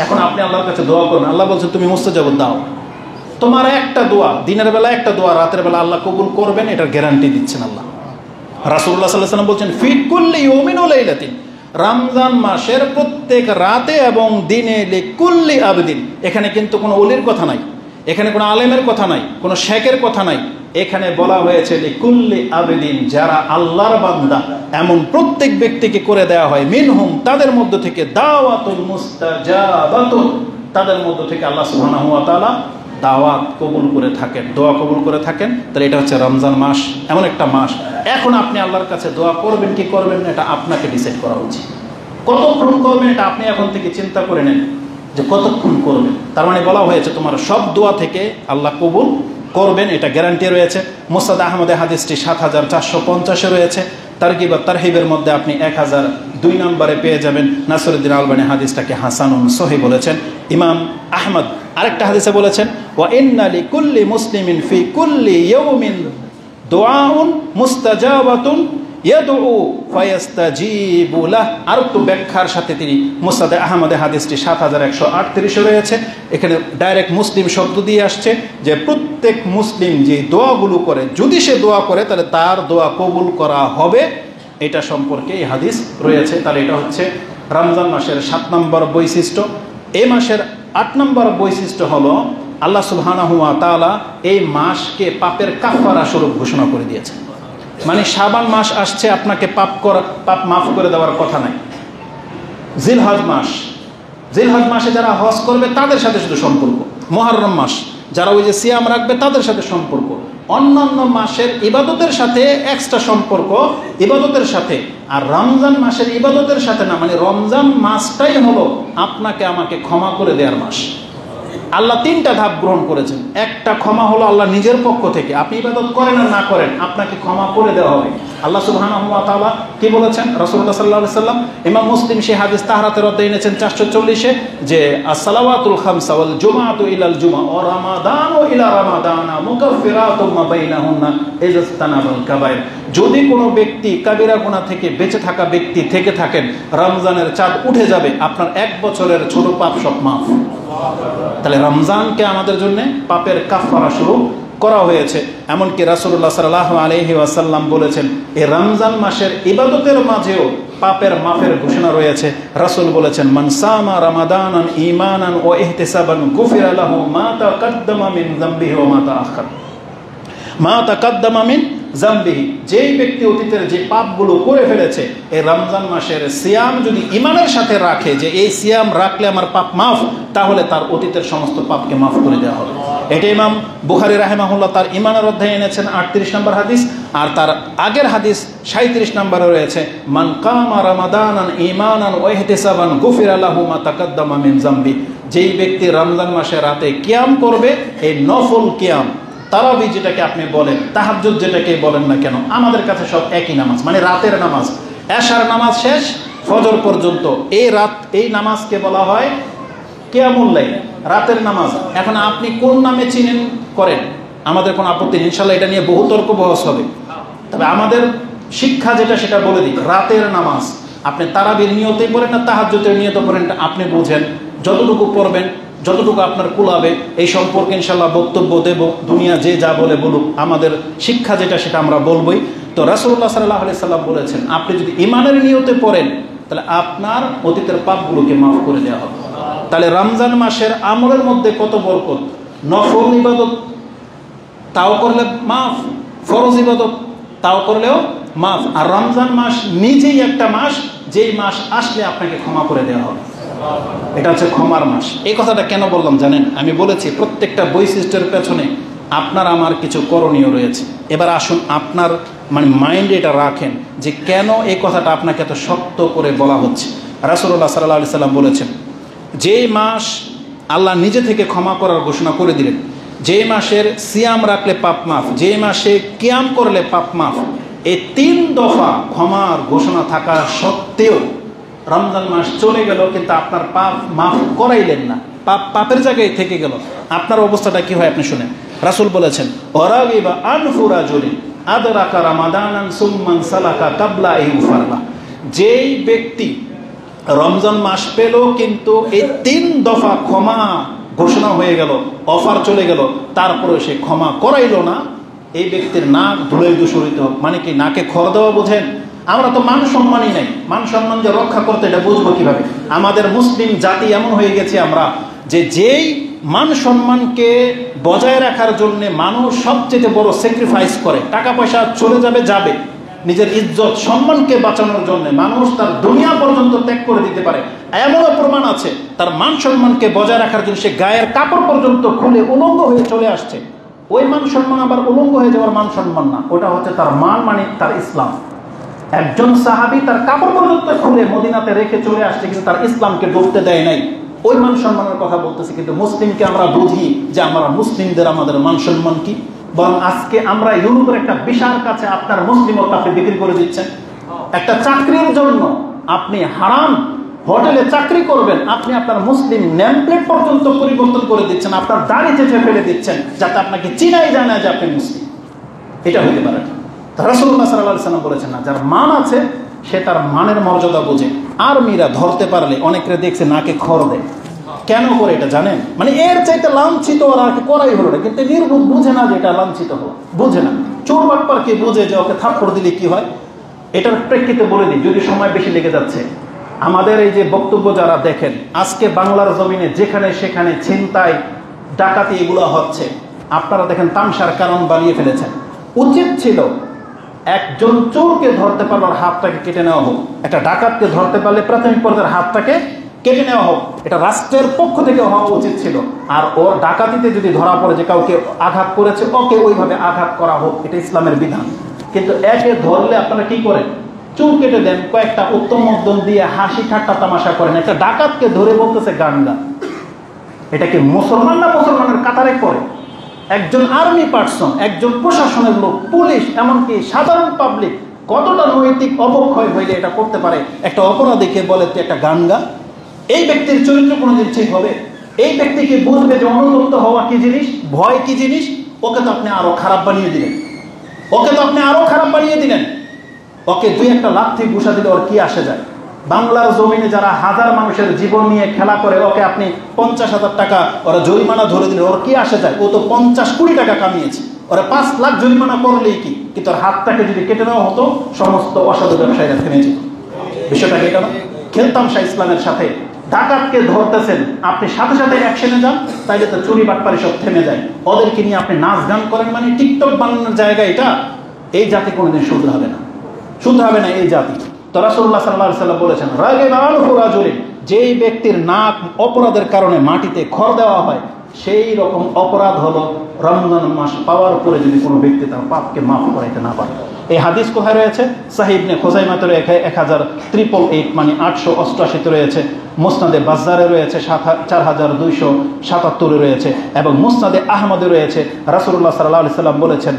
এখন আপনি আল্লাহর কাছে দোয়া করুন, আল্লাহ বলছে তুমি মুস্তাজাবুদ দাও। তোমার একটা দোয়া, দিনের বেলা একটা দোয়া রাতের বেলা আল্লাহ কবুল করবেন, এটার গ্যারান্টি দিচ্ছেন আল্লাহ। রাসূলুল্লাহ সাল্লাল্লাহু আলাইহি ওয়াসাল্লাম বলছেন ফি কুল্লি ইয়াউমিন ওয়া লাইলাতিন, রমজান মাসের প্রত্যেক রাতে এবং দিনে লিকুল্লি আবদিন। এখানে কিন্তু কোনো ওলির কথা নাই, এখানে কোনো আলেমের কথা নাই, কোনো শেখের কথা নাই, এখানে বলা হয়েছে লিকুল্লি আবদিন, যারা আল্লাহর বান্দা এমন প্রত্যেক ব্যক্তিকে করে দেওয়া হয় মিনহুম, তাদের মধ্য থেকে দাওয়াতুল মুস্তাজাবাতুন, তাদের মধ্য থেকে আল্লাহ সুবহানাহু ওয়া তাআলা দাওয়াত কবুল করে থাকেন, দোয়া কবুল করে থাকেন। তাহলে এটা হচ্ছে রমজান মাস, এমন একটা মাস। এখন আপনি আল্লাহর কাছে দোয়া করবেন কি করবেন না, এটা আপনাকে ডিসাইড করা উচিত। কতক্ষণ করবেন এটা আপনি এখন থেকে চিন্তা করে নেন যে কতক্ষণ করবেন। তার মানে বলা হয়েছে তোমার সব দোয়া থেকে আল্লাহ কবুল করবেন, এটা গ্যারান্টি রয়েছে। মুসনাদ আহমদে হাদিসটি ৭,৪৫০ রয়েছে। তারগিব ওয়া তারহিবের মধ্যে আপনি ১,০০২ নম্বরে পেয়ে যাবেন। নাসিরুদ্দিন আলবানী হাদিসটাকে হাসানুন সহিহ বলেছেন। ইমাম আহমদ আরেকটা হাদিসে বলেছেন ওয়া ইন্না লিকুল্লি মুসলিমিন ফি কুল্লি ইয়াউমিন দুআউন মুস্তাজাবাতুন ইয়াদউ ফায়াস্তাজিবু লাহ। আর একটু ব্যাখ্যার সাথে তিনি মুসনাদে আহমদে হাদিসটি ৭,১৩৮ রয়েছে। এখানে ডাইরেক্ট মুসলিম শব্দ দিয়ে আসছে যে প্রত্যেক মুসলিম যে দোয়াগুলো করে, যদি সে দোয়া করে তাহলে তার দোয়া কবুল করা হবে, এটা সম্পর্কে এই হাদিস রয়েছে। তাহলে এটা হচ্ছে রমজান মাসের ৭ নম্বর বৈশিষ্ট্য। এই মাসের ৮ নম্বর বৈশিষ্ট্য হলো আল্লাহ সুবহানাহু ওয়া তাআলা এই মাসকে পাপের কাফারা স্বরূপ ঘোষণা করে দিয়েছেন। মানে শাবান মাস আসছে, আপনাকে পাপ মাফ করে দেওয়ার কথা নাই। জিলহজ মাসে যারা হজ করবে তাদের সাথে শুধু সম্পর্ক। মুহররম মাস যারা ওই যে সিয়াম রাখবে তাদের সাথে সম্পর্ক। অন্যান্য মাসের ইবাদতের সাথে এক্সট্রা সম্পর্ক, ইবাদতের সাথে। আর রমজান মাসের ইবাদতের সাথে না, মানে রমজান মাসটাই হলো আপনাকে আমাকে ক্ষমা করে দেওয়ার মাস। আল্লাহ 3টা ধাপ গ্রহণ করেছেন। একটা ক্ষমা হলো আল্লাহ নিজের পক্ষ থেকে, আপনি ইবাদত করেন আর না করেন আপনাকে ক্ষমা করে দেওয়া হবে। আল্লাহ সুবহানাহু ওয়া তাআলা কি বলেছেন? রাসূলুল্লাহ সাল্লাল্লাহু আলাইহি সাল্লাম, ইমাম মুসলিম সেই হাদিস তাহরাতের অধ্যায়ে এনেছেন 440-এ, যে আসসালাওয়াতুল খামসা ওয়াল জুমআতু ইলাল জুমআ ওয়া রামাদানু ইলা রামাদানা মুকাফফিরাতুম মা বাইনাহুন্না ইজতানাবাল কাবায়ের। যদি কোনো ব্যক্তি কাবিরা গুনাহ থেকে বেঁচে থাকা ব্যক্তি থেকে থাকেন, রমজানের চাঁদ উঠে যাবে, আপনার 1 বছরের ছোট পাপ সব মাফ। তাহলে রমজানকে আমাদের জন্য পাপের কাফারা শুরু করা হয়েছে। এমনকি রাসূলুল্লাহ সাল্লাল্লাহু আলাইহি ওয়াসাল্লাম বলেছেন এই রমজান মাসের ইবাদতের মাঝেও পাপের মাফের ঘোষণা রয়েছে। রাসূল বলেছেন মান সামা রমাদানান ঈমানান ওয়া ইহতিসাবান গুফিরা লাহু মা তাকাদ্দামা মিন যামবিহি ওয়া মা তাআখার। মা তাকাদ্দামা মিন যামবিহি, যেই ব্যক্তি অতীতের যে পাপগুলো করে ফেলেছে এই রমজান মাসের সিয়াম যদি ঈমানের সাথে রাখে যে এই সিয়াম রাখলে আমার পাপ মাফ, তাহলে তার অতীতের সমস্ত পাপকে মাফ করে দেওয়া হবে। এটা ইমাম বুখারী রাহিমাহুল্লাহ তার ঈমানের অধ্যায়ে এনেছেন 38 নম্বর হাদিস। আর তার আগের হাদিস 37 নম্বরে রয়েছে মান কামা রমাদানান ঈমানান ওয়া ইহতিসাবান গুফিরা লাহু মা তাকাদ্দামা মিন যামবি। যেই ব্যক্তি রমজান মাসে রাতে কিয়াম করবে, এই নফল কিয়াম, তারাবি যেটাকে আপনি বলেন, তাহাজ্জুদ যেটাকে বলেন না কেন, আমাদের কাছে সব একই নামাজ, মানে রাতের নামাজ। এশার নামাজ শেষ ফজর পর্যন্ত এই নামাজকে বলা হয় কিয়ামুল লাইল, রাতের নামাজ। এখন আপনি কোন নামে চিনেন করেন, আমাদের কোনো আপত্তি নেই, ইনশাআল্লাহ এটা নিয়ে বহু তর্ক বহস হবে। তবে আমাদের শিক্ষা যেটা সেটা বলে দিই, রাতের নামাজ আপনি তারাবির নিয়তেই পড়েন না তাহাজ্জুদের নিয়তে পড়েন, আপনি বুঝেন। যতটুকু পড়বেন, যতটুকু আপনার কুলাবে, এই সম্পর্কে ইনশাআল্লাহ বক্তব্য দেব। দুনিয়া যে যা বলে বলুক, আমাদের শিক্ষা যেটা সেটা আমরা বলবই। তো রাসূলুল্লাহ সাল্লাল্লাহু আলাইহি সাল্লাম বলেছেন আপনি যদি ঈমানের নিয়তে পড়েন তাহলে আপনার অতীতের পাপগুলোকে মাফ করে দেওয়া হবে। তাহলে রমজান মাসের আমলের মধ্যে কত বরকত। নফল ইবাদত তাও করলে মাফ, ফরজ ইবাদত তাও করলেও মাফ। আর রমজান মাস নিজেই একটা মাস, যেই মাস আসলে আপনাকে ক্ষমা করে দেওয়া হবে। এটা হচ্ছে ক্ষমার মাস। এই কথাটা কেন বললাম জানেন? আমি বলেছি প্রত্যেকটা বৈশিষ্ট্যের পেছনে আপনার আমার কিছু করণীয় রয়েছে। এবার আসুন আপনার মাইন্ডে এটা রাখেন যে কেন এই কথাটা আপনাকে এত শক্ত করে বলা হচ্ছে। রাসূলুল্লাহ সাল্লাল্লাহু আলাইহি সাল্লাম বলেছেন যেই মাস আল্লাহ নিজে থেকে ক্ষমা করার ঘোষণা করে দিলেন, যেই মাসের সিয়াম রাখলে পাপ মাফ, যেই মাসে কিয়াম করলে পাপ মাফ, এই 3 দফা ক্ষমার ঘোষণা থাকা সত্ত্বেও রমজান মাস চলে গেল কিন্তু আপনার পাপ মাফ করাইলেন না, পাপের জায়গায় থেকে গেল, আপনার অবস্থাটা কি হয় আপনি শুনেন। রাসূল বলেছেন ওয়ারাগিবা আনফুরাজুলিন আদরাকা রামাদানান সুম্মান সালাকা কাবলা ইউফারলা। যেই ব্যক্তি রমজান মাস পেল কিন্তু এই 3 দফা ক্ষমা ঘোষণা হয়ে গেল, অফার চলে গেল, তারপরে সে ক্ষমা করাইল না, এই ব্যক্তির নাক ধুলোয় দূষিত হোক। মানে কি নাকে খড় দেওয়া বোঝেন? আমরা তো মান সম্মানই নাই, মান সম্মান যে রক্ষা করতে এটা বুঝবো কিভাবে? আমাদের মুসলিম জাতি এমন হয়ে গেছে আমরা, যে যেই মান সম্মানকে বজায় রাখার জন্য মানুষ সবচেয়ে বড় স্যাক্রিফাইস করে, টাকা পয়সা চলে যাবে যাবে, নিজের ইজ্জত সম্মানকে বাঁচানোর জন্য মানুষ তার দুনিয়া পর্যন্ত ত্যাগ করে দিতে পারে। এমনও প্রমাণ আছে তার মান সম্মানকে বজায় রাখার জন্য সে গায়ের কাপড় পর্যন্ত খুলে উলঙ্গ হয়ে চলে আসছে। ওই মান সম্মান আবার উলঙ্গ হয়ে যাওয়ার মান সম্মান না, ওটা হচ্ছে তার মান, মানে তার ইসলাম। একজন সাহাবী তার কাপড় পর্যন্ত খুলে মদিনাতে রেখে চলে আসছে, কিন্তু তার ইসলামকে ডুবতে দেয় নাই। ওই মান সম্মানের কথা বলতেছি। কিন্তু মুসলিমকে আমরা বুঝি যে আমরা মুসলিমদের আমাদের মান সম্মান কি? বরং আজকে আমরা ইউরোপের একটা বিশাল কাছে আপনার মুসলিমত্ব আপনি বিক্রি করে দিচ্ছেন। একটা চাকরির জন্য আপনি হারাম হোটেলে চাকরি করবেন, আপনি আপনার মুসলিম নেম প্লেট পর্যন্ত পরিবর্তন করে দিচ্ছেন, আপনার দাড়ি চেঁচে ফেলে দিচ্ছেন, যাতে আপনাকে চিনাই যায় না যে আপনি মুসলিম। এটা হতে পারে না। রাসূলুল্লাহ সাল্লাল্লাহু আলাইহি ওয়াসাল্লাম বলেছেন না, যার মান আছে সে তার মানের মর্যাদা বোঝে। আর্মিরা ধরতে পারলে অনেকে দেখছে নাকে খড় দেয়। কেন করে এটা জানেন? মানে এর চাইতে লাঞ্ছিত ওরা আর কি করাই হলো না, কিন্তু নির্বোধ বুঝে না যে এটা লাঞ্ছিত হলো, বুঝে না। চোর বাটপার কে বুঝে যে ওকে থাপ্পড় দিলে কি হয়। এটার প্রেক্ষিতে বলে দিই, যদি সময় বেশি লেগে যাচ্ছে। আমাদের এই যে বক্তব্য যারা দেখেন, আজকে বাংলার জমিনে যেখানে সেখানে ছিনতাই ডাকাতি এগুলো হচ্ছে, আপনারা দেখেন তামসার কারণ বানিয়ে ফেলেছেন। উচিত ছিল একজন চোরকে ধরতে পারলে ওর হাতটাকে কেটে নেওয়া হোক, একটা ডাকাতকে ধরতে পারলে প্রাথমিক পর্যায়ের হাতটাকে কেটে নেওয়া হোক, এটা রাষ্ট্রের পক্ষ থেকে হওয়া উচিত ছিল। আর ওর ডাকাতিতে যদি ধরা পড়ে যে কাউকে আঘাত করেছে, ওকে ওইভাবে আঘাত করা হোক, এটা ইসলামের বিধান। কিন্তু একে ধরলে আপনারা কি করেন? চুল কেটে দেন, কয়েকটা উত্তম মধ্যম দিয়ে হাসি ঠাট্টা তামাশা করেন। একটা ডাকাতকে ধরে বলতেছে গানগা। এটা কি মুসলমান না মুসলমানের কাতারে পড়ে? একজন আর্মি পার্সন, একজন প্রশাসনের লোক, পুলিশ, এমনকি সাধারণ পাবলিক কতটা নৈতিক অবক্ষয় হইলে এটা করতে পারে? একটা অপরাধীকে বলে তুই একটা গানগা। এই ব্যক্তির চরিত্র কোনোদিন ঠিক হবে? এই ব্যক্তিকে বুঝবে যে অনুতপ্ত হওয়া কি জিনিস, ভয় কি জিনিস। ওকে তো আপনি আরো খারাপ বানিয়ে দিলেন, ওকে দুই একটা লাথি ঘুষা দিলে ওর কি আসে যায়? বাংলার জমিনে যারা হাজার মানুষের জীবন নিয়ে খেলা করে, ওকে আপনি 50,000 টাকা ওরা জরিমানা ধরে দিলে ওর কি আসে যায়? ও তো 50 কোটি টাকা কামিয়েছে, ওরা 5 লাখ জরিমানা করলেই কি? কিন্তু ওর হাতটাকে যদি কেটে নেওয়া হতো, সমস্ত অসাধু ব্যবসায়ীরা থেমে যেত। বিষয়টা এটা না? খেলতাম শাহ ইসলামের সাথে। ডাকাতকে ধরতেছেন, আপনি সাথে সাথে অ্যাকশনে যান, তাইলে তো চুরি বাটপারি সব থেমে যায়। ওদেরকে নিয়ে আপনি নাচ গান করেন, মানে টিকটক বানানোর জায়গা এটা। এই জাতি কোনোদিন শুধু হবে না, এই জাতি। তো রাসূলুল্লাহ সাল্লাল্লাহু আলাইহি ওয়াসাল্লাম বলেছেন, রাগিবানহু রাজুলিন, যেই ব্যক্তির নাক অপরাধের কারণে মাটিতে খড় দেওয়া হয়, সেই রকম অপরাধ হলো রমজান মাস পাওয়ার পরে যদি কোনো ব্যক্তি তার পাপকে মাফ করাইতে না পারে। এই হাদিস কোথায় রয়েছে? সাহিহ ইবনে খুজাইমাতে 1088, মানে 888 রয়েছে, মুসনাদে বাজ্জারে রয়েছে 4277 রয়েছে, এবং মুসনাদে আহমদে রয়েছে। রাসূলুল্লাহ সাল্লাল্লাহু আলাইহি ওয়াসাল্লাম বলেছেন,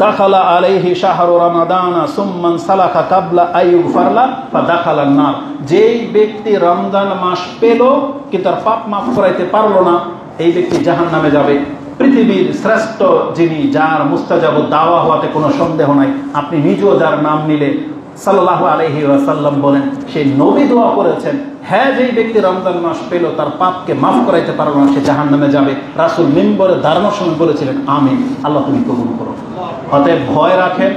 দাখালা আলাইহি শাহরু রমাদানা সুম্মান সালাকা কাবলা আইয়ুগফারলা ফাদাখালান নার। যেই ব্যক্তি রমজান মাস পেল কিন্তু তার পাপ মাফ করাইতে পারলো না, এই ব্যক্তি জাহান্নামে যাবে। পৃথিবীর শ্রেষ্ঠ যিনি, যার মুস্তাজাবুদ দাওয়া হওয়াতে কোনো সন্দেহ নাই, আপনি নিজেও যার নাম নিলে সাল্লাল্লাহু আলাইহি ওয়াসাল্লাম বলেন, সেই নবী দোয়া করেছেন, হ্যাঁ যেই ব্যক্তি রমজান মাস পেল তার পাপকে মাফ করাইতে পারলো না, সে জাহান্নামে যাবে। রাসূল মিম্বরে দাঁড়ানোর সময় বলেছিলেন, আমিন, আল্লাহ তুমি কবুল করো। অতএব ভয় রাখেন,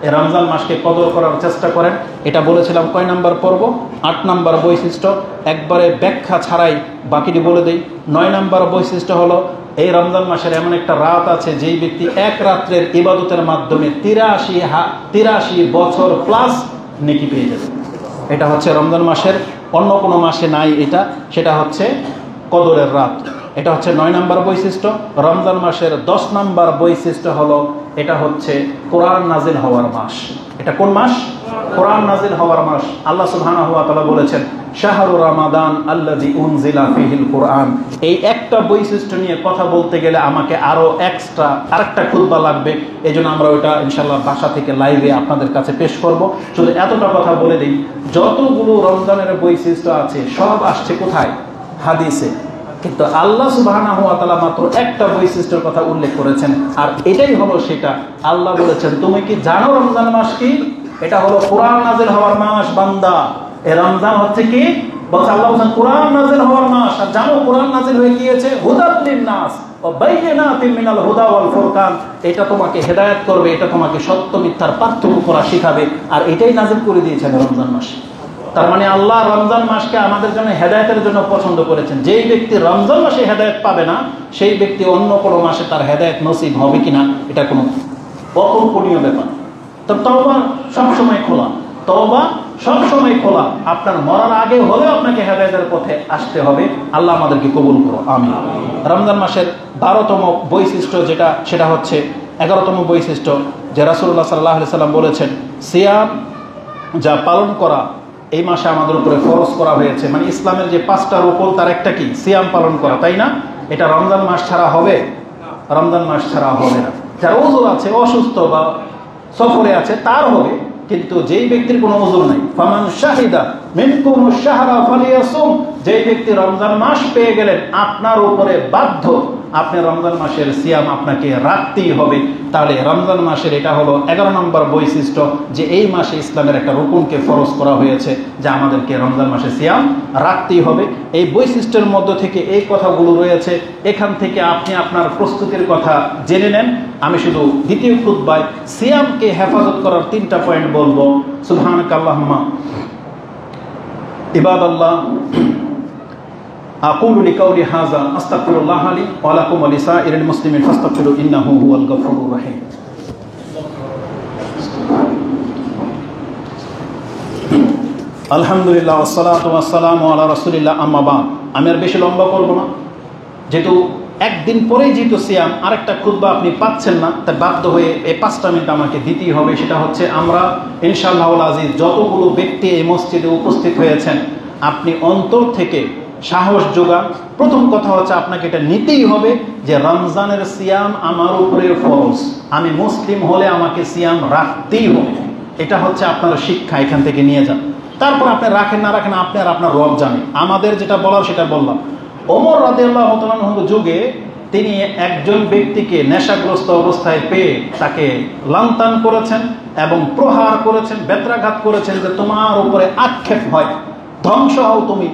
এই রমজান মাসকে কদর করার চেষ্টা করেন। এটা বলেছিলাম কয় নাম্বার পর্ব? 8 নাম্বার বৈশিষ্ট্য, একবারে ব্যাখ্যা ছাড়াই বাকিটি বলে দেই। 9 নাম্বার বৈশিষ্ট্য হলো, এই রমজান মাসের এমন একটা রাত আছে যেই ব্যক্তি এক রাত্রের ইবাদতের মাধ্যমে 83 বছর প্লাস নেকি পেয়ে যাবে। এটা হচ্ছে রমজান মাসের, অন্য কোনো মাসে নাই এটা, সেটা হচ্ছে কদরের রাত। এটা হচ্ছে 9 নাম্বার বৈশিষ্ট্য। রমজান মাসের 10 নাম্বার বৈশিষ্ট্য হলো, এটা হচ্ছে কোরআন নাজিল হওয়ার মাস। এটা কোন মাস? কোরআন নাজিল হওয়ার মাস। আল্লাহ সুবহানাহু ওয়া তাআলা বলেছেন, শাহরু রমাদান আল্লাযী উনজিলা ফীহিল কুরআন। এই একটা বৈশিষ্ট্য নিয়ে কথা বলতে গেলে আমাকে আরো এক্সট্রা আরেকটা খুতবা লাগবে। এজন্য আমরা ওটা ইনশাআল্লাহ বাসা থেকে লাইভে আপনাদের কাছে পেশ করব। শুধু এতটা কথা বলে দিই, যতগুলো রমজানের বৈশিষ্ট্য আছে সব আসছে কোথায়? হাদিসে। কিন্তু আল্লাহ সুবহানাহু ওয়া তাআলা মাত্র একটা বৈশিষ্ট্যের কথা উল্লেখ করেছেন, আর এটাই হলো সেটা। আল্লাহ বলেছেন, তুমি কি জানো রমজান মাস কি? এটা হলো কোরআন নাজিল হওয়ার মাস বান্দা। এই রমজান হচ্ছে কি? বলছে আল্লাহ বলেন কোরআন নাযিল হওয়ার মাস। আর জানো কোরআন নাযিল হয়ে গিয়েছে হুদাল লিন-নাস ওয়া বাইয়িনাতিন মিনাল হুদা ওয়াল ফুরকান। এটা তোমাকে হেদায়েত করবে, এটা তোমাকে সত্য মিথ্যার পার্থক্য করা শিখাবে। আর এটাই নাযিল করে দিয়েছেন রমজান মাসে। তার মানে আল্লাহ রমজান মাসকে আমাদের জন্য হেদায়েতের জন্য পছন্দ করেছেন। যেই ব্যক্তি রমজান মাসে হেদায়েত পাবে না, সেই ব্যক্তি অন্য কোনো মাসে তার হেদায়েত নসিব হবে কিনা এটা কোনো অকল্পনীয় ব্যাপার। তো তওবা সবসময় খোলা, তওবা সবসময় খোলা। আপনার মরার আগে হলেও আপনাকে হেদায়েতের পথে আসতে হবে। আল্লাহ আমাদেরকে কবুল করো, আমিন। রমজান মাসের 12তম বৈশিষ্ট্য যেটা, সেটা হচ্ছে 11তম বৈশিষ্ট্য যে রাসূলুল্লাহ সাল্লাল্লাহু আলাইহি সাল্লাম বলেছেন, সিয়াম যা পালন করা এই মাসে আমাদের উপরে ফরজ করা হয়েছে। মানে ইসলামের যে 5টা রুকন তার একটা কি? সিয়াম পালন করা, তাই না? এটা রমজান মাস ছাড়া হবে? রমজান মাস ছাড়া হবে না। যার ওযর আছে, অসুস্থ বা সফরে আছে তার হবে, কিন্তু যেই ব্যক্তির কোনো ওযর নাই, ফামান শাহিদা মিনকুমুশ শাহরা ফালিয়াসুম, যেই ব্যক্তি রমজান মাস পেয়ে গেলেন আপনার উপরে বাধ্য, আপনি রমজান মাসের সিয়াম আপনাকে রাখতেই হবে। তাহলে রমজান মাসের এটা হলো 11 নম্বর বৈশিষ্ট্য যে এই মাসে ইসলামের একটা রুকুনকে ফরজ করা হয়েছে যে আমাদেরকে রমজান মাসে সিয়াম রাখতেই হবে। এই বৈশিষ্ট্যের মধ্য থেকে এই কথাগুলো রয়েছে। এখান থেকে আপনি আপনার প্রস্তুতির কথা জেনে নেন। আমি শুধু দ্বিতীয় খুতবায় সিয়ামকে হেফাজত করার 3টা পয়েন্ট বলবো। সুবহানাকাল্লাহুম্মা ইবাদাল্লাহ আকুলু লিকাউলি হাযা আস্তাগফিরুল্লাহ লি ওয়া লাকুম ওয়া লিসাইরিল মুসলিমিন ফাস্তাগফিরু ইন্নাহু হুয়াল গফুরুর রহিম। আলহামদুলিল্লাহ ওয়াসসালাতু ওয়াসসালামু আলা রাসূলিল্লাহ, আম্মা বা'দ। আমি আর বেশি লম্বা করব না, যেহেতু একদিন পরেই যেহেতু সিয়াম, আরেকটা খুতবা আপনি পাচ্ছেন না, তাই বাধ্য হয়ে এই 5টা মিনিট আমাকে দিতেই হবে। সেটা হচ্ছে আমরা ইনশাআল্লাহুল আজিজ যতগুলো ব্যক্তি এই মসজিদে উপস্থিত হয়েছেন, আপনি অন্তর থেকে সাহস যোগান। প্রথম কথা হচ্ছে আপনাকে এটা নিতেই হবে যে রমজানের সিয়াম আমার উপরে ফরজ, আমি মুসলিম হলে আমাকে সিয়াম রাখতেই হবে। এটা হচ্ছে আপনার শিক্ষা, এখান থেকে নিয়ে যান। তারপর আপনি রাখেন না রাখেন আপনি আর আপনার রব জানে। আমাদের যেটা বলার সেটা বললাম। ওমর রাদিয়াল্লাহু তাআলা আনহুর যুগে তিনি একজন ব্যক্তিকে নেশাগ্রস্ত অবস্থায় পেয়ে তাকে লান্তান করেছেন এবং প্রহার করেছেন, বেত্রাঘাত করেছেন যে তোমার উপরে আক্ষেপ হয়, ধ্বংস হও তুমি,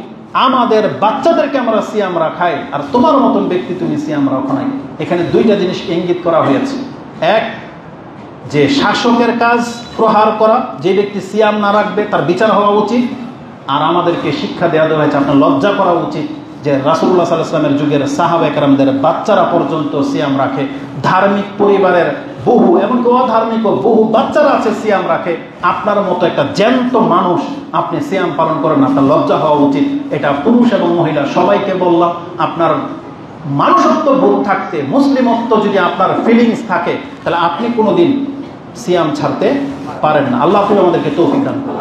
আমাদের বাচ্চাদেরকে আমরা সিয়াম রাখাই আর তোমার মতন ব্যক্তি তুমি সিয়াম রাখো নাই। এখানে 2টা জিনিস ইঙ্গিত করা হয়েছে। এক, যে শাসকের কাজ প্রহার করা, যে ব্যক্তি সিয়াম না রাখবে তার বিচার হওয়া উচিত। আর আমাদেরকে শিক্ষা দেওয়া হয়েছে, আপনার লজ্জা করা উচিত যে রাসূলুল্লাহ সাল্লাল্লাহু আলাইহি ওয়াসাল্লামের যুগের সাহাবায়ে কেরামদের বাচ্চারা পর্যন্ত সিয়াম রাখে। ধার্মিক পরিবারের বহু, এমনকি অধার্মিক বহু বাচ্চারা আছে সিয়াম রাখে। আপনার মতো একটা জ্যান্ত মানুষ আপনি সিয়াম পালন করেন, আপনার লজ্জা হওয়া উচিত। এটা পুরুষ এবং মহিলা সবাইকে বললাম। আপনার মানুষত্ব বোধ থাকতে, মুসলিমত্ব যদি আপনার ফিলিংস থাকে, তাহলে আপনি কোনোদিন সিয়াম ছাড়তে পারেন না। আল্লাহ তুমি আমাদেরকে তৌফিক দান করুন।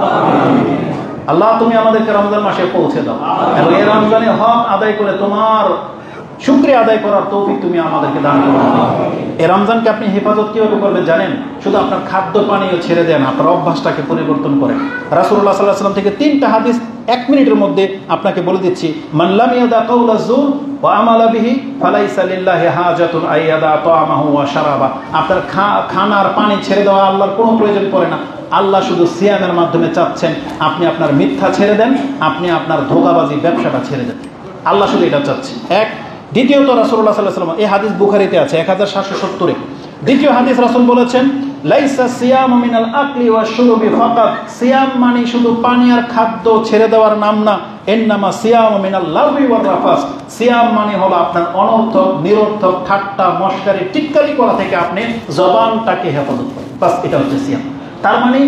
আল্লাহ তুমি আমাদেরকে রমজান মাসে পৌঁছে দাও এবং এই রমজানের হক আদায় করে তোমার শুকরিয়া আদায় করার তৌফিক তুমি আমাদেরকে দান করো। এই রমজানকে আপনি হেফাজত কিভাবে করবেন জানেন? শুধু আপনার খাদ্য পানীয় ছেড়ে দেন, আপনার অভ্যাসটাকে পরিবর্তন করেন। রাসূলুল্লাহ সাল্লাল্লাহু আলাইহি ওয়াসাল্লাম থেকে 3টা হাদিস 1 মিনিটের মধ্যে আপনাকে বলে দিচ্ছি। মান লাম ইয়াদা কাওলা যুর ওয়া আমালা বিহি ফালাইসা লিল্লাহি হাজাতুন আইয়াদা তাআমাহু ওয়া শারাবা। আপনার খানার পানি ছেড়ে দেওয়া আল্লাহর কোনো প্রয়োজন পড়ে না। আল্লাহ শুধু সিয়ামের মাধ্যমে চাচ্ছেন আপনি আপনার মিথ্যা ছেড়ে দেন, আপনি আপনার ধোঁকাবাজি ব্যবসাটা ছেড়ে দেন। আল্লাহ শুধু এটা চাচ্ছে। এক। দ্বিতীয়ত রাসূলুল্লাহ সাল্লাল্লাহু আলাইহি ওয়াসাল্লাম, এই হাদিস বুখারীতে আছে 1770-এ। দ্বিতীয় হাদিস রাসূল বলেছেন, লাইসা সিয়ামু মিনাল আকলি ওয়াশ শুরবি ফাকাত। সিয়াম মানে শুধু পানি আর খাদ্য ছেড়ে দেওয়ার নাম না। ইন্নামা সিয়ামু মিনাল লাগবি ওয়ার রাফাস। সিয়াম মানে হলো আপনার অনর্থক, নিরর্থক ঠাট্টা মশকারি টিটকারি করা থেকে আপনি জবানটাকে হেফাজত করেন। বাস, এটা হচ্ছে সিয়াম। তার মানে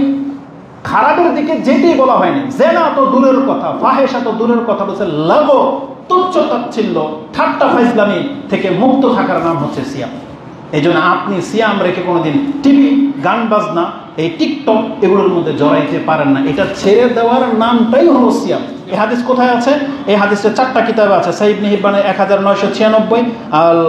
খারাপের দিকে যেতেই বলা হয়নি। জেনা তো দূরের কথা, ফাহেশা তো দূরের কথা, বলছে লাগো, তুচ্ছ তাচ্ছিল্য, ঠাট্টা ফাইজলামি থেকে মুক্ত থাকার নাম হচ্ছে সিয়াম। এই জন্য আপনি সিয়াম রেখে কোনোদিন টিভি, গান বাজনা, এই টিকটক এগুলোর মধ্যে জড়াইতে পারেন না। এটা ছেড়ে দেওয়ার নামটাই হলো সিয়াম। এই হাদিস কোথায় আছে? এই হাদিসটা 4টা কিতাবে আছে। সহিহ ইবনে হিব্বানের 1996, আল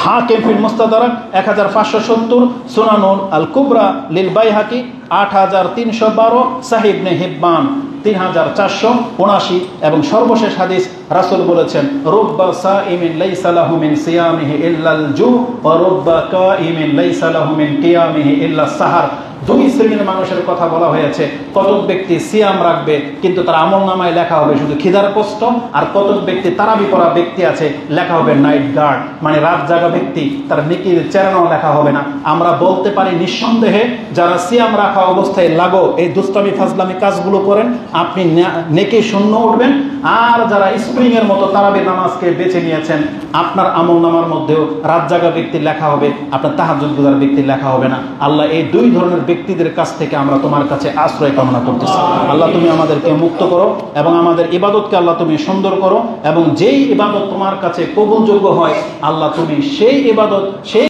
হাকিম ফিল মুস্তাদরাক 1570, সুনানুল আল কুবরা লিল বাইহাকি 8312, সহিহ ইবনে হিব্বান 3479 এবং সর্বশেষ হাদিস রাসূল বলেছেন, রুব্বা সাইমিন লাইসা লাহু মিন সিয়ামিহি ইল্লাল জু ওয়া রুব্বা কাইমিন লাইসা লাহু মিন কিয়ামিহি ইল্লাস সাহার। দুই শ্রেণীর মানুষের কথা বলা হয়েছে। কতক ব্যক্তি সিয়াম রাখবে কিন্তু তার আমলনামায় লেখা হবে শুধু খিদার কষ্ট, আর কতক ব্যক্তি তারাবি পড়া ব্যক্তি আছে লেখা হবে নাইট গার্ড, মানে রাত জাগা ব্যক্তি, তার নেকির চেরানো লেখা হবে না। আমরা বলতে পারি নিঃসন্দেহে যারা সিয়াম রাখা অবস্থায় লাগো এই দুষ্টামি ফাজলামি কাজগুলো করেন আপনি নেকি শূন্য উঠবেন, আর যারা স্প্রিং এর মতো তারাবি নামাজকে বেছে নিয়েছেন আপনার আমলনামার মধ্যেও রাত জাগা ব্যক্তি লেখা হবে, আপনার তাহাজ্জুদ গুজার ব্যক্তি লেখা হবে না। আল্লাহ এই দুই ধরনের ব্যক্তিদের কাছ থেকে আমরা তোমার কাছে আশ্রয় কামনা করতেছি। আল্লাহ তুমি আমাদেরকে মুক্ত করো এবং আমাদের ইবাদতকে আল্লাহ তুমি সুন্দর করো, এবং যেই ইবাদত তোমার কাছে কবুলযোগ্য হয় আল্লাহ তুমি সেই ইবাদত সেই